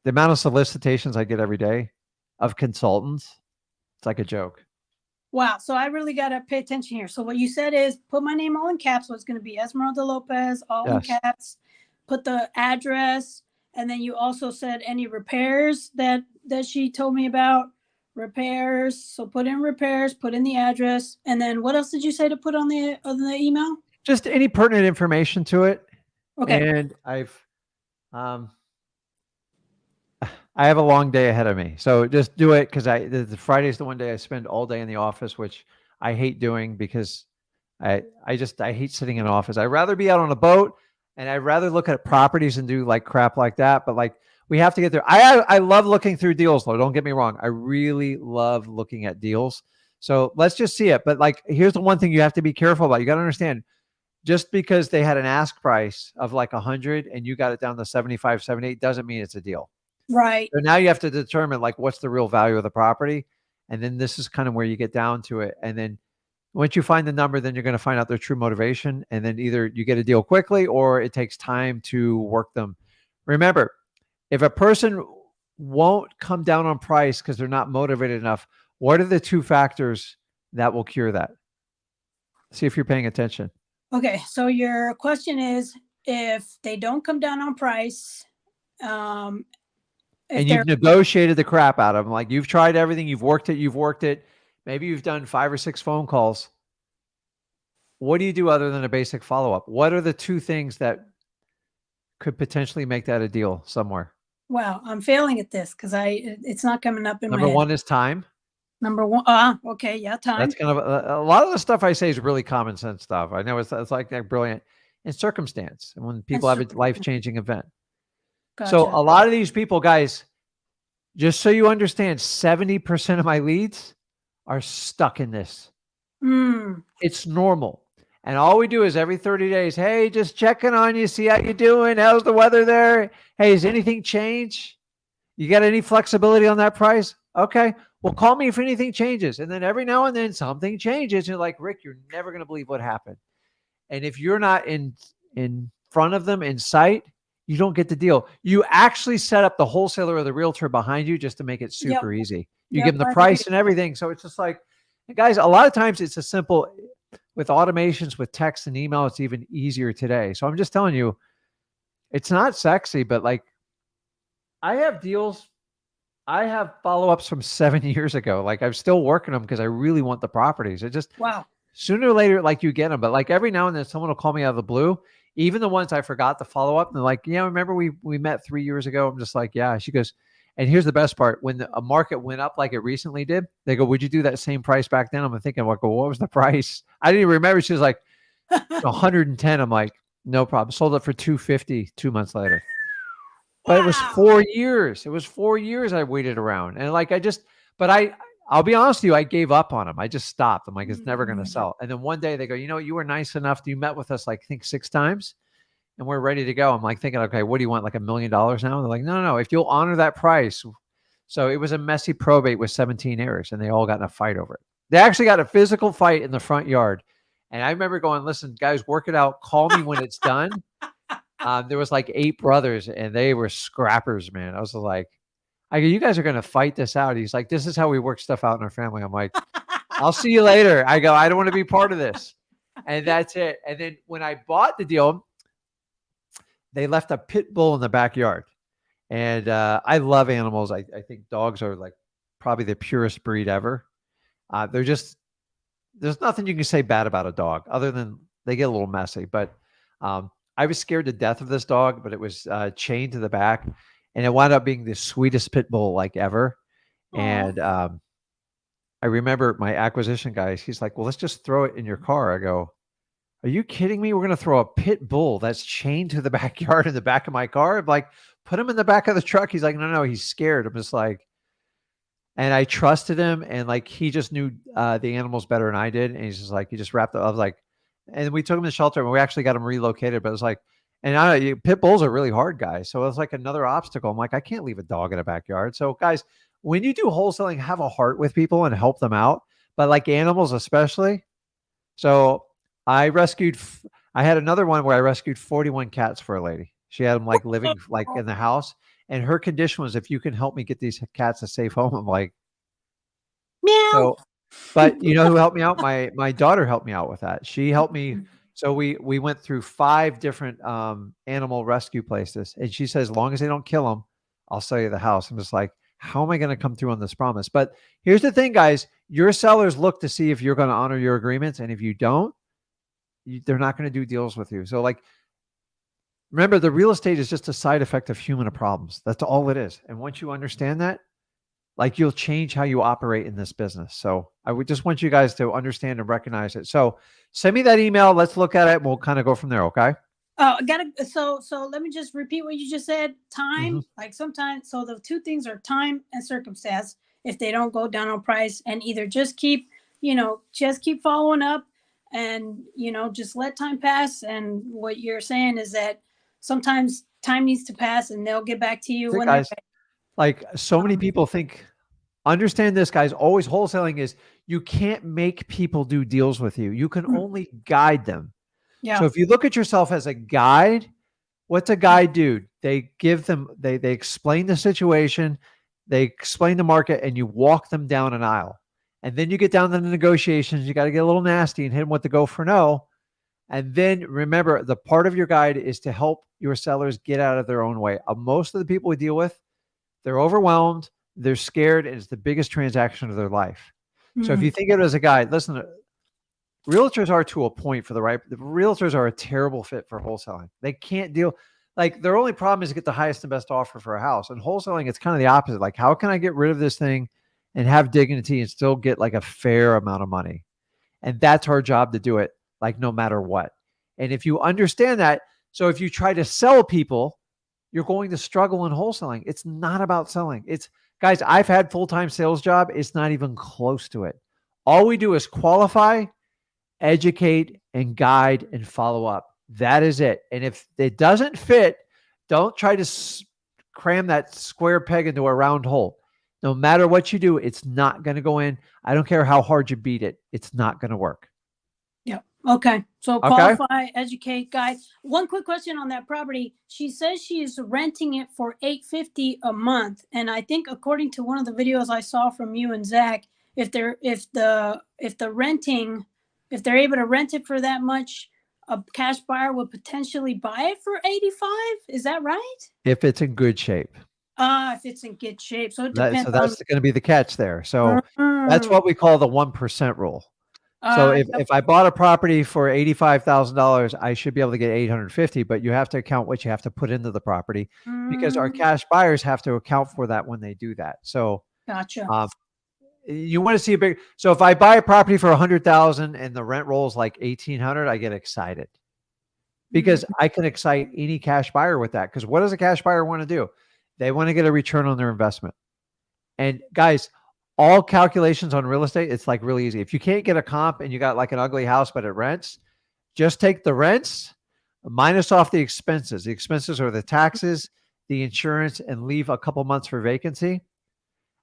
the amount of solicitations I get every day of consultants. It's like a joke. wow. So I really got to pay attention here. So what you said is put my name all in caps. So it's going to be Esmeralda Lopez, all in Yes. caps, put the address. And then you also said any repairs that she told me about. Repairs. So put in repairs, put in the address. And then what else did you say to put on the email? Just any pertinent information to it. Okay. And I have a long day ahead of me. So just do it because the Friday's the one day I spend all day in the office, which I hate doing because I hate sitting in an office. I'd rather be out on a boat and I'd rather look at properties and do like crap like that. But like we have to get there. I love looking through deals though. Don't get me wrong. I really love looking at deals. So let's just see it. But like, here's the one thing you have to be careful about. You got to understand, just because they had an ask price of like 100 and you got it down to 75, 78 doesn't mean it's a deal. Right. So now you have to determine like what's the real value of the property. And then this is kind of where you get down to it. And then once you find the number, then you're going to find out their true motivation. And then either you get a deal quickly or it takes time to work them. Remember, if a person won't come down on price because they're not motivated enough, what are the two factors that will cure that? See if you're paying attention. Okay. So your question is if they don't come down on price, and you've negotiated the crap out of them. Like you've tried everything. You've worked it. Maybe you've done 5 or 6 phone calls. What do you do other than a basic follow-up? What are the two things that could potentially make that a deal somewhere? Wow. I'm failing at this because it's not coming up in my head. Number one is time. Number one. Okay. Yeah. Time. That's kind of a lot of the stuff I say is really common sense stuff. I know it's like that brilliant. And circumstance. And when people have a life-changing event. Gotcha. So a lot of these people, guys, just so you understand, 70% of my leads are stuck in this. It's normal. And all we do is every 30 days, hey, just checking on you, see how you doing. How's the weather there? Hey, has anything changed? You got any flexibility on that price? Okay. Well, call me if anything changes. And then every now and then something changes. You're like, Rick, you're never going to believe what happened. And if you're not in front of them in sight, you don't get the deal. You actually set up the wholesaler or the realtor behind you just to make it super easy. You give them the price and everything. So it's just like, guys, a lot of times it's a simple, with automations, with text and email, it's even easier today. So I'm just telling you, it's not sexy, but like I have deals. I have follow-ups from 7 years ago. Like I'm still working them because I really want the properties. It just, wow. Sooner or later, like you get them, but like every now and then someone will call me out of the blue. Even the ones I forgot to follow up. And they're like, yeah, remember we met 3 years ago. I'm just like, yeah. She goes, And here's the best part: when a market went up like it recently did, they go, "Would you do that same price back then?" I'm thinking, like, well, what was the price? I didn't even remember. She was like 110. I'm like, no problem. Sold it for 250 2 months later. But it was Wow. 4 years. It was 4 years I waited around. And like but I'll be honest with you, I gave up on them. I just stopped. I'm like, it's never going to sell. And then one day they go, you were nice enough. You met with us like I think 6 times and we're ready to go. I'm like thinking, okay, what do you want? Like $1 million now? They're like, no, if you'll honor that price. So it was a messy probate with 17 heirs and they all got in a fight over it. They actually got a physical fight in the front yard. And I remember going, listen, guys, work it out. Call me when it's done. There was like 8 brothers and they were scrappers, man. I was like, I go, you guys are going to fight this out. He's like, this is how we work stuff out in our family. I'm like, I'll see you later. I go, I don't want to be part of this. And that's it. And then when I bought the deal, they left a pit bull in the backyard. And I love animals. I think dogs are like probably the purest breed ever. There's nothing you can say bad about a dog other than they get a little messy. But I was scared to death of this dog, but it was chained to the back. And it wound up being the sweetest pit bull like ever. Aw. And I remember my acquisition guy, he's like, well, let's just throw it in your car. I go, are you kidding me? We're going to throw a pit bull that's chained to the backyard in the back of my car. I'm like, put him in the back of the truck. He's like, no, he's scared. I'm just like, and I trusted him. And like, he just knew the animals better than I did. And he's just like, he just wrapped up. I was like, and we took him to the shelter and we actually got him relocated, but it was like, and pit bulls are really hard, guys. So it's like another obstacle. I'm like, I can't leave a dog in a backyard. So guys, when you do wholesaling, have a heart with people and help them out. But like animals, especially. So I had another one where I rescued 41 cats for a lady. She had them like living like in the house. And her condition was, if you can help me get these cats a safe home. I'm like, Meow. so, but you know who helped me out? My daughter helped me out with that. She helped me. So we went through 5 different animal rescue places. And she says, as long as they don't kill them, I'll sell you the house. I'm just like, how am I going to come through on this promise? But here's the thing, guys. Your sellers look to see if you're going to honor your agreements. And if you don't, they're not going to do deals with you. So like, remember, the real estate is just a side effect of human problems. That's all it is. And once you understand that, like, you'll change how you operate in this business. So I would just want you guys to understand and recognize it. So send me that email. Let's look at it. And we'll kind of go from there. Okay. Oh, so let me just repeat what you just said. Time, like sometimes, so the 2 things are time and circumstance. If they don't go down on price, and either just keep following up and, just let time pass. And what you're saying is that sometimes time needs to pass and they'll get back to you when guys, they're ready. like so many people think, understand this, guys, always wholesaling is you can't make people do deals with you. You can only guide them. Yeah. So if you look at yourself as a guide, what's a guide do? They explain the situation, they explain the market, and you walk them down an aisle. And then you get down to the negotiations. You got to get a little nasty and hit them with the go for no. And then remember, the part of your guide is to help your sellers get out of their own way. Most of the people we deal with, they're overwhelmed, they're scared, and it's the biggest transaction of their life. So if you think of it as a guide, listen, realtors are to a point the realtors are a terrible fit for wholesaling. They can't deal, like their only problem is to get the highest and best offer for a house. And wholesaling, it's kind of the opposite. Like, how can I get rid of this thing and have dignity and still get like a fair amount of money? And that's our job to do it, like no matter what. And if you understand that, so if you try to sell people, you're going to struggle in wholesaling. It's not about selling. It's, guys, I've had full-time sales job. It's not even close to it. All we do is qualify, educate, and guide and follow up. That is it. And if it doesn't fit, don't try to cram that square peg into a round hole. No matter what you do, it's not going to go in. I don't care how hard you beat it. It's not going to work. Yeah. Okay. So qualify, educate, guide. One quick question on that property. She says she's renting it for $850 a month. And I think according to one of the videos I saw from you and Zach, if they're able to rent it for that much, a cash buyer would potentially buy it for 85. Is that right? If it's in good shape. If it's in good shape. So it depends. So that's going to be the catch there. So that's what we call the 1% rule. So Uh, if I bought a property for $85,000, I should be able to get 850, but you have to account what you have to put into the property because our mm, cash buyers have to account for that when they do that. So gotcha. um, you want to see a big, so if I buy a property for 100,000 and the rent rolls like 1,800, I get excited because Mm, I can excite any cash buyer with that. Because what does a cash buyer want to do? They want to get a return on their investment. And guys, all calculations on real estate, it's like really easy. If you can't get a comp and you got like an ugly house, but it rents, just take the rents, minus off the expenses. The expenses are the taxes, the insurance, and leave a couple months for vacancy.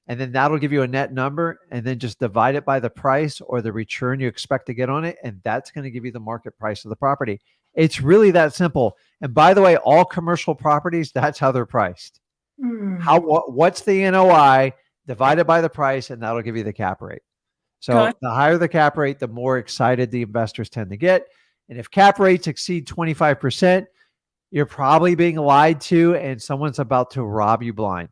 And then that'll give you a net number. And then just divide it by the price or the return you expect to get on it. And that's going to give you the market price of the property. It's really that simple. And by the way, all commercial properties, that's how they're priced. What's the NOI divided by the price, and that'll give you the cap rate. So Gotcha. the higher the cap rate, the more excited the investors tend to get. And if cap rates exceed 25%, you're probably being lied to and someone's about to rob you blind.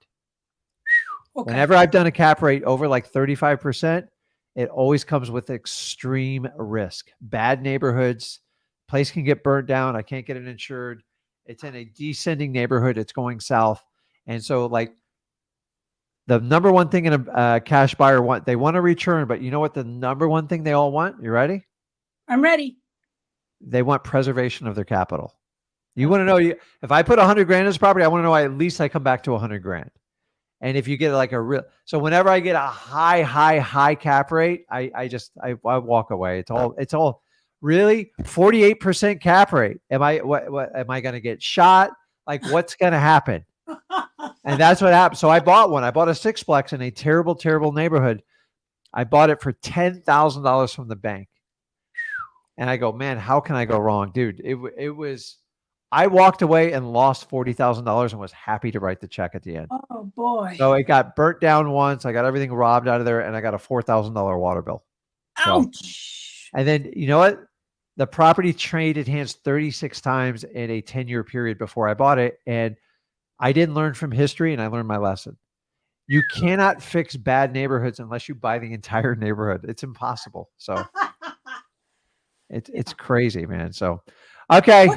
Okay. Whenever I've done a cap rate over like 35%, it always comes with extreme risk. Bad neighborhoods, place can get burnt down. I can't get it insured. It's in a descending neighborhood. It's going south. And so like the number one thing in a cash buyer they want a return, but you know what the number one thing they all want? You ready? I'm ready. They want preservation of their capital. You want to know, if I put 100 grand in this property, I want to know at least I come back to 100 grand. And if you get like so whenever I get a high cap rate, I walk away. It's all really 48% cap rate. Am I going to get shot? Like what's going to happen? And that's what happened. So I bought one. I bought a sixplex in a terrible, terrible neighborhood. I bought it for $10,000 from the bank. And I go, man, how can I go wrong? Dude, it was, I walked away and lost $40,000 and was happy to write the check at the end. Oh boy. So it got burnt down once. I got everything robbed out of there and I got a $4,000 water bill. Ouch. And then you know what? The property traded hands 36 times in a 10-year period before I bought it. And I didn't learn from history and I learned my lesson. You cannot fix bad neighborhoods unless you buy the entire neighborhood. It's impossible. So it's crazy, man. So, okay.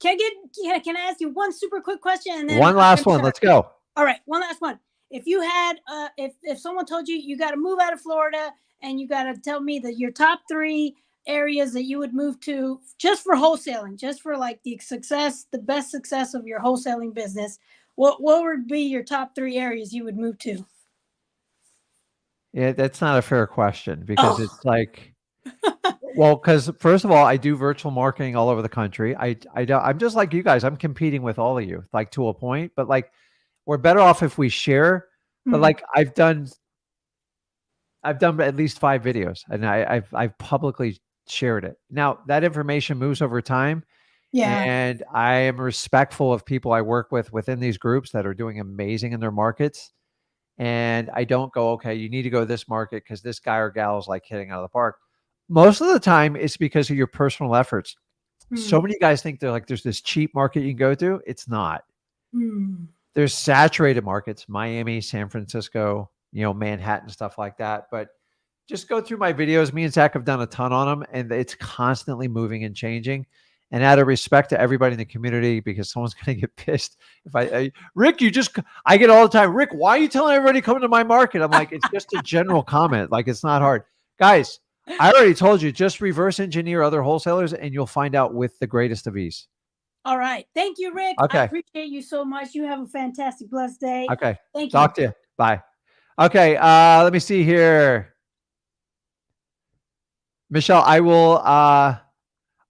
Can I ask you one super quick question? And then one last one. Let's go. All right. One last one. If you had, if someone told you got to move out of Florida and you got to tell me that your top 3 areas that you would move to just for wholesaling, just for like the best success of your wholesaling business, what would be your top 3 areas you would move to? Yeah, that's not a fair question because it's like, well, because first of all, I do virtual marketing all over the country. I'm just like you guys. I'm competing with all of you, like to a point, but like we're better off if we share. But like I've done at least 5 videos, and I've publicly shared it. Now that information moves over time. Yeah. And I am respectful of people I work with within these groups that are doing amazing in their markets. And I don't go, okay, you need to go to this market because this guy or gal is like hitting out of the park. Most of the time it's because of your personal efforts. So many guys think they're like, there's this cheap market you can go to. It's not. There's saturated markets, Miami, San Francisco, Manhattan, stuff like that. But just go through my videos. Me and Zach have done a ton on them and it's constantly moving and changing. And out of respect to everybody in the community, because someone's going to get pissed if Rick, I get all the time, Rick, why are you telling everybody come to my market? I'm like, it's just a general comment. Like, it's not hard. Guys, I already told you, just reverse engineer other wholesalers and you'll find out with the greatest of ease. All right. Thank you, Rick. Okay. I appreciate you so much. You have a fantastic, blessed day. Okay. Thank you. Talk to you. Bye. Okay. Let me see here. Michelle,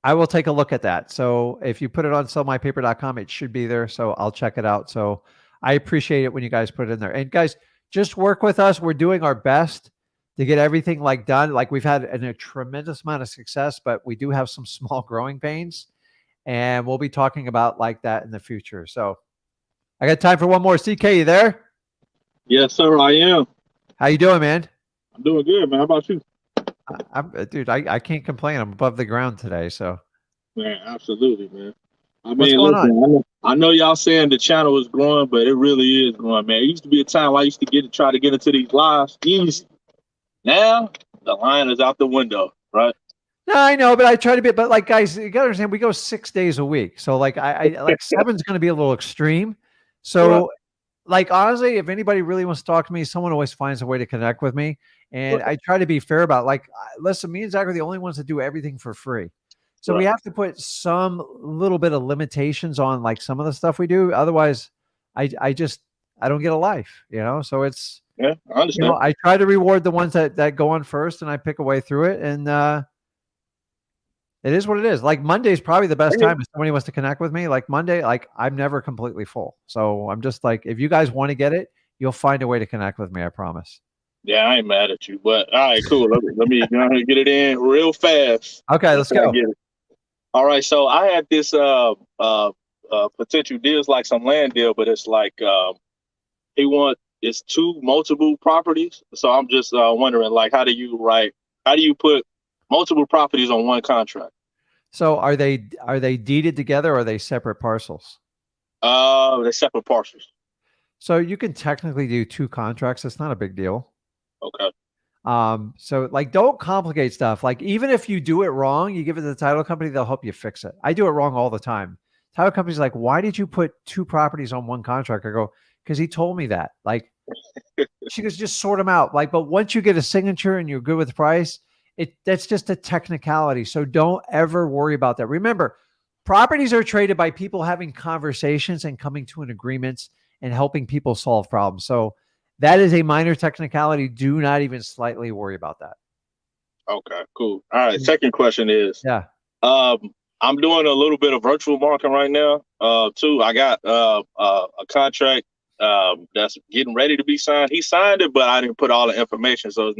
I will take a look at that. So if you put it on sellmypaper.com, it should be there. So I'll check it out. So I appreciate it when you guys put it in there. And guys, just work with us. We're doing our best to get everything like done. Like we've had a tremendous amount of success, but we do have some small growing pains. And we'll be talking about like that in the future. So I got time for one more. CK, you there? Yes, sir, I am. How you doing, man? I'm doing good, man. How about you? Dude, I can't complain. I'm above the ground today. So Man, absolutely, man. I What's mean, going listen, I know y'all saying the channel is growing, but it really is growing, man. It used to be a time I used to try to get into these lives easy. Now the line is out the window. right? No, I know, but I try to be, but like guys, you gotta understand, we go 6 days a week. So like I like seven's gonna be a little extreme. So Right. like honestly, if anybody really wants to talk to me, someone always finds a way to connect with me. And Right. I try to be fair about like listen, me and Zach are the only ones that do everything for free. So we Right. have to put some little bit of limitations on like some of the stuff we do. Otherwise, I just I don't get a life, you know. So it's Yeah, I understand. I try to reward the ones that go on first and I pick a way through it. And it is what it is. Like Monday is probably the best time if somebody wants to connect with me. Like Monday, like I'm never completely full. So I'm just like, if you guys want to get it, you'll find a way to connect with me. I promise. Yeah, I ain't mad at you, but all right, cool. Let me go ahead and get it in real fast. Okay, let's Can I go. get it? All right, so I had this potential deal. It's like some land deal, but it's like it's two multiple properties. So I'm just wondering, like, how do you put multiple properties on one contract? So are they deeded together or are they separate parcels? They're separate parcels. So you can technically do two contracts. It's not a big deal. Okay. So like don't complicate stuff. Like even if you do it wrong, you give it to the title company, they'll help you fix it. I do it wrong all the time. Title company's like, why did you put two properties on one contract? I go, because he told me that. Like she goes, just sort them out. Like, but once you get a signature and you're good with the price, that's just a technicality. So don't ever worry about that. Remember, properties are traded by people having conversations and coming to an agreement and helping people solve problems. So that is a minor technicality. Do not even slightly worry about that. Okay, cool. All right. Second question is, Yeah. I'm doing a little bit of virtual marketing right now. Too. I got a contract that's getting ready to be signed. He signed it, but I didn't put all the information, so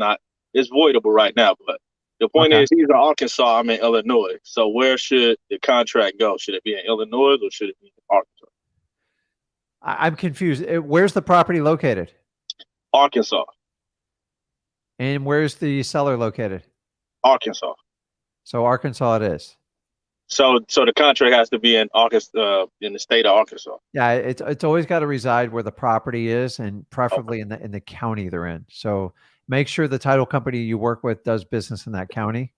it's voidable right now. But the point Okay. is, he's in Arkansas. I'm in Illinois. So where should the contract go? Should it be in Illinois or should it be in Arkansas? I'm confused. Where's the property located? Arkansas. And where's the seller located? Arkansas. So Arkansas it is. So the contract has to be in Arkansas, in the state of Arkansas. Yeah, it's always got to reside where the property is, and preferably in the county they're in. So make sure the title company you work with does business in that county.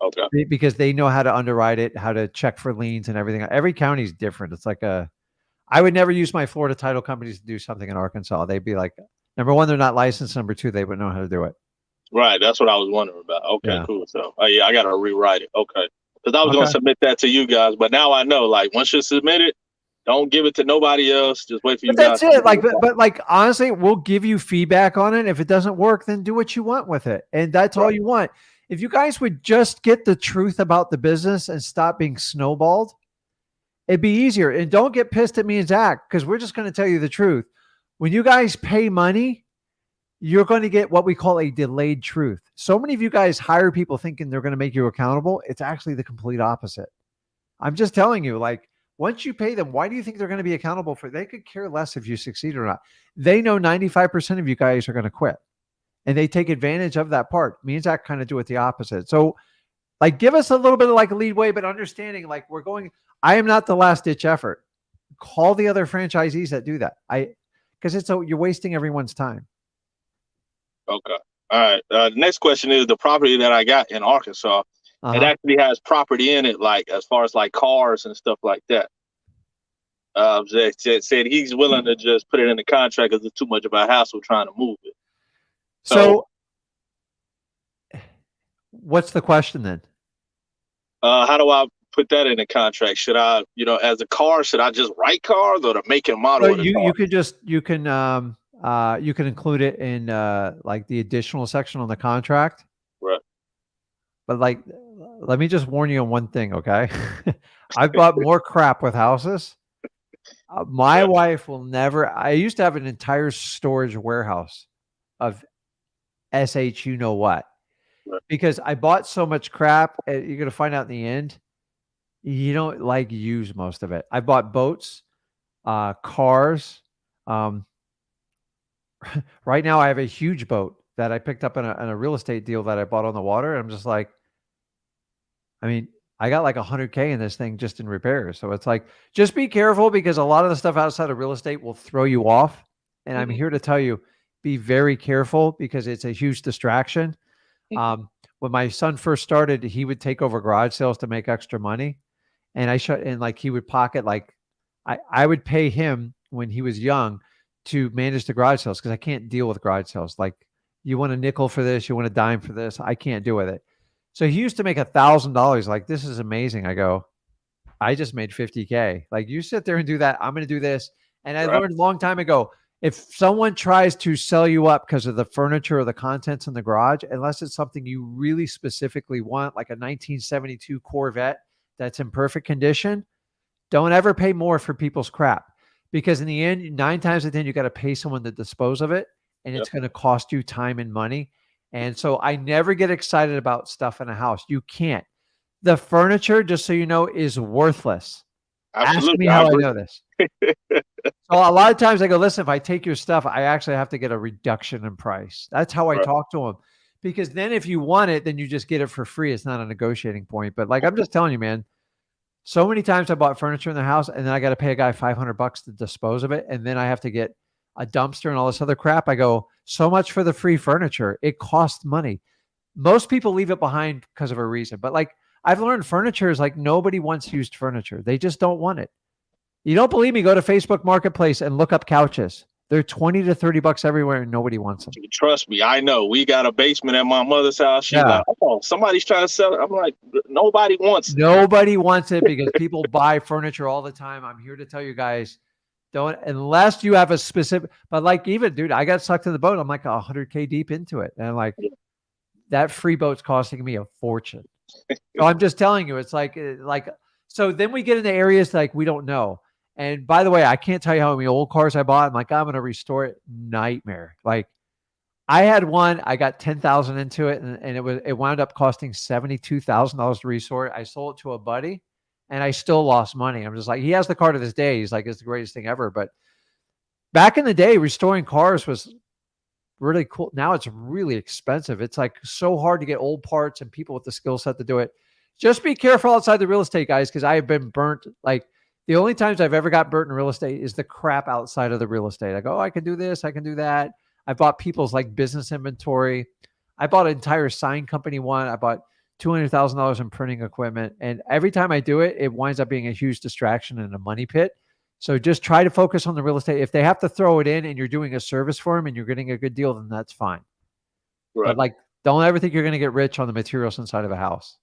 Okay. Because they know how to underwrite it, how to check for liens and everything. Every county is different. It's like I would never use my Florida title companies to do something in Arkansas. They'd be like, number one, they're not licensed. Number two, they wouldn't know how to do it. Right. That's what I was wondering about. Okay, Yeah. cool. So yeah, I got to rewrite it. Okay. Because I was going to Okay. submit that to you guys, but now I know, like, once you submit it, don't give it to nobody else. Just wait for you But guys. that's it. Like, but like honestly, we'll give you feedback on it. If it doesn't work, then do what you want with it, and that's all you want. If you guys would just get the truth about the business and stop being snowballed, it'd be easier. And don't get pissed at me and Zach because we're just going to tell you the truth. When you guys pay money, you're going to get what we call a delayed truth. So many of you guys hire people thinking they're going to make you accountable. It's actually the complete opposite. I'm just telling you, like, once you pay them, why do you think they're going to be accountable for? They could care less if you succeed or not. They know 95% of you guys are going to quit, and they take advantage of that part. Me and Zach kind of do it the opposite. So like, give us a little bit of like a leadway, but understanding like I am not the last ditch effort. Call the other franchisees that do that. Because you're wasting everyone's time. Okay. All right. The next question is the property that I got in Arkansas. It actually has property in it, like as far as like cars and stuff like that. Said he's willing to just put it in the contract because it's too much of a hassle trying to move it. So what's the question then? How do I put that in the contract? Should I, as a car, should I just write cars or the make and model? So of the car? you can include it in like the additional section on the contract. Right. But like, let me just warn you on one thing, okay? I've bought more crap with houses. My wife will never. I used to have an entire storage warehouse of SH, you know what? Right. Because I bought so much crap. You're gonna find out in the end, you don't like use most of it. I bought boats, cars. Right now, I have a huge boat that I picked up in a real estate deal that I bought on the water. And I'm just like, I mean, I got like 100K in this thing just in repairs. So it's like, just be careful because a lot of the stuff outside of real estate will throw you off. And I'm here to tell you, be very careful because it's a huge distraction. when my son first started, he would take over garage sales to make extra money. And he would pocket, like, I would pay him when he was young to manage the garage sales because I can't deal with garage sales. Like, you want a nickel for this, you want a dime for this. I can't do with it. So he used to make $1,000. Like, this is amazing. I go, I just made 50K. Like, you sit there and do that. I'm going to do this. And I learned a long time ago, if someone tries to sell you up because of the furniture or the contents in the garage, unless it's something you really specifically want, like a 1972 Corvette that's in perfect condition, don't ever pay more for people's crap. Because in the end, 9 times out of 10, you got to pay someone to dispose of it. And it's going to cost you time and money. And so I never get excited about stuff in a house. You can't. The furniture, just so you know, is worthless. Absolutely. Ask me how I know this. So a lot of times I go, listen, if I take your stuff, I actually have to get a reduction in price. That's how I talk to them. Because then if you want it, then you just get it for free. It's not a negotiating point. But like, I'm just telling you, man, so many times I bought furniture in the house and then I got to pay a guy $500 to dispose of it. And then I have to get a dumpster and all this other crap. I go, so much for the free furniture. It costs money. Most people leave it behind because of a reason. But like, I've learned furniture is like, nobody wants used furniture. They just don't want it. You don't believe me? Go to Facebook Marketplace and look up couches. They're $20 to $30 everywhere and nobody wants them. Trust me, I know. We got a basement at my mother's house. She's like, oh, somebody's trying to sell it. I'm like, nobody wants it. Nobody wants it because people buy furniture all the time. I'm here to tell you guys, don't, unless you have a specific, but like, even dude, I got sucked in the boat. I'm like 100K deep into it. And I'm like, that free boat's costing me a fortune. So I'm just telling you, it's like, so then we get into areas like we don't know. And by the way, I can't tell you how many old cars I bought. I'm like, I'm going to restore it. Nightmare. Like, I had one, I got 10,000 into it, and it wound up costing $72,000 to restore it. I sold it to a buddy and I still lost money. I'm just like, he has the car to this day. He's like, it's the greatest thing ever. But back in the day, restoring cars was really cool. Now it's really expensive. It's like so hard to get old parts and people with the skill set to do it. Just be careful outside the real estate, guys, because I have been burnt. Like, the only times I've ever got burnt in real estate is the crap outside of the real estate. I go, oh, I can do this, I can do that. I bought people's like business inventory. I bought an entire sign company one. I bought $200,000 in printing equipment. And every time I do it, it winds up being a huge distraction and a money pit. So just try to focus on the real estate. If they have to throw it in and you're doing a service for them and you're getting a good deal, then that's fine. Right. But like, don't ever think you're going to get rich on the materials inside of a house.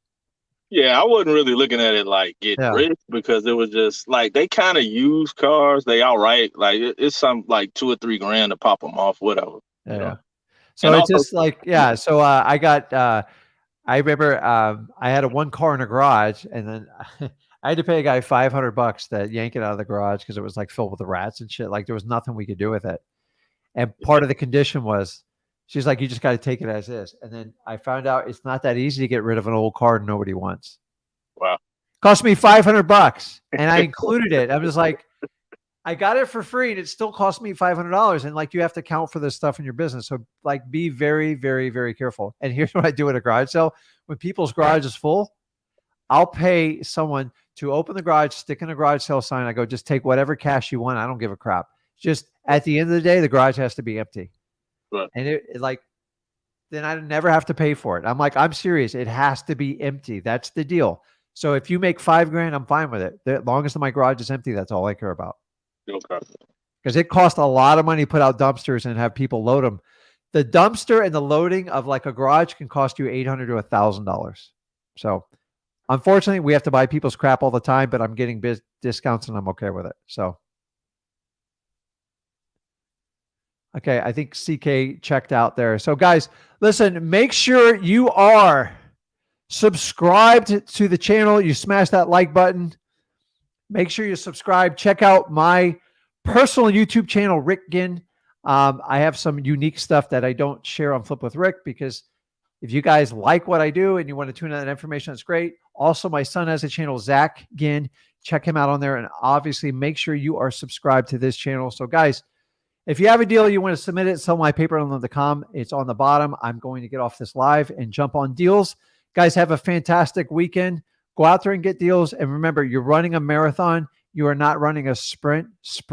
Yeah, I wasn't really looking at it like getting rich because it was just like they kind of use cars. They all right. Like it's some like $2 or $3 grand to pop them off, whatever. Yeah. You know? So and it's also, just like, yeah. So I got, I remember I had a one car in a garage and then I had to pay a guy $500 to yank it out of the garage because it was like filled with the rats and shit. Like there was nothing we could do with it. And part of the condition was, she's like, you just got to take it as is. And then I found out it's not that easy to get rid of an old car nobody wants. Wow. Cost me $500 and I included it. I'm just like, I got it for free and it still cost me $500. And like, you have to account for this stuff in your business. So like, be very, very, very careful. And here's what I do at a garage sale. When people's garage is full, I'll pay someone to open the garage, stick in a garage sale sign. I go, just take whatever cash you want. I don't give a crap. Just at the end of the day, the garage has to be empty. Right. And it like, then I never have to pay for it. I'm like, I'm serious. It has to be empty. That's the deal. So if you make $5 grand, I'm fine with it. As long as my garage is empty, that's all I care about. Okay. Because it costs a lot of money to put out dumpsters and have people load them. The dumpster and the loading of like a garage can cost you $800 to $1,000. So unfortunately, we have to buy people's crap all the time, but I'm getting discounts and I'm okay with it. So. Okay, I think CK checked out there. So guys, listen, make sure you are subscribed to the channel. You smash that like button. Make sure you subscribe. Check out my personal YouTube channel, Rick Ginn. I have some unique stuff that I don't share on Flip with Rick because if you guys like what I do and you want to tune in that information, that's great. Also, my son has a channel, Zach Ginn. Check him out on there. And obviously, make sure you are subscribed to this channel. So guys, if you have a deal, you want to submit it, sellmypaper.com. It's on the bottom. I'm going to get off this live and jump on deals. Guys, have a fantastic weekend. Go out there and get deals. And remember, you're running a marathon. You are not running a sprint.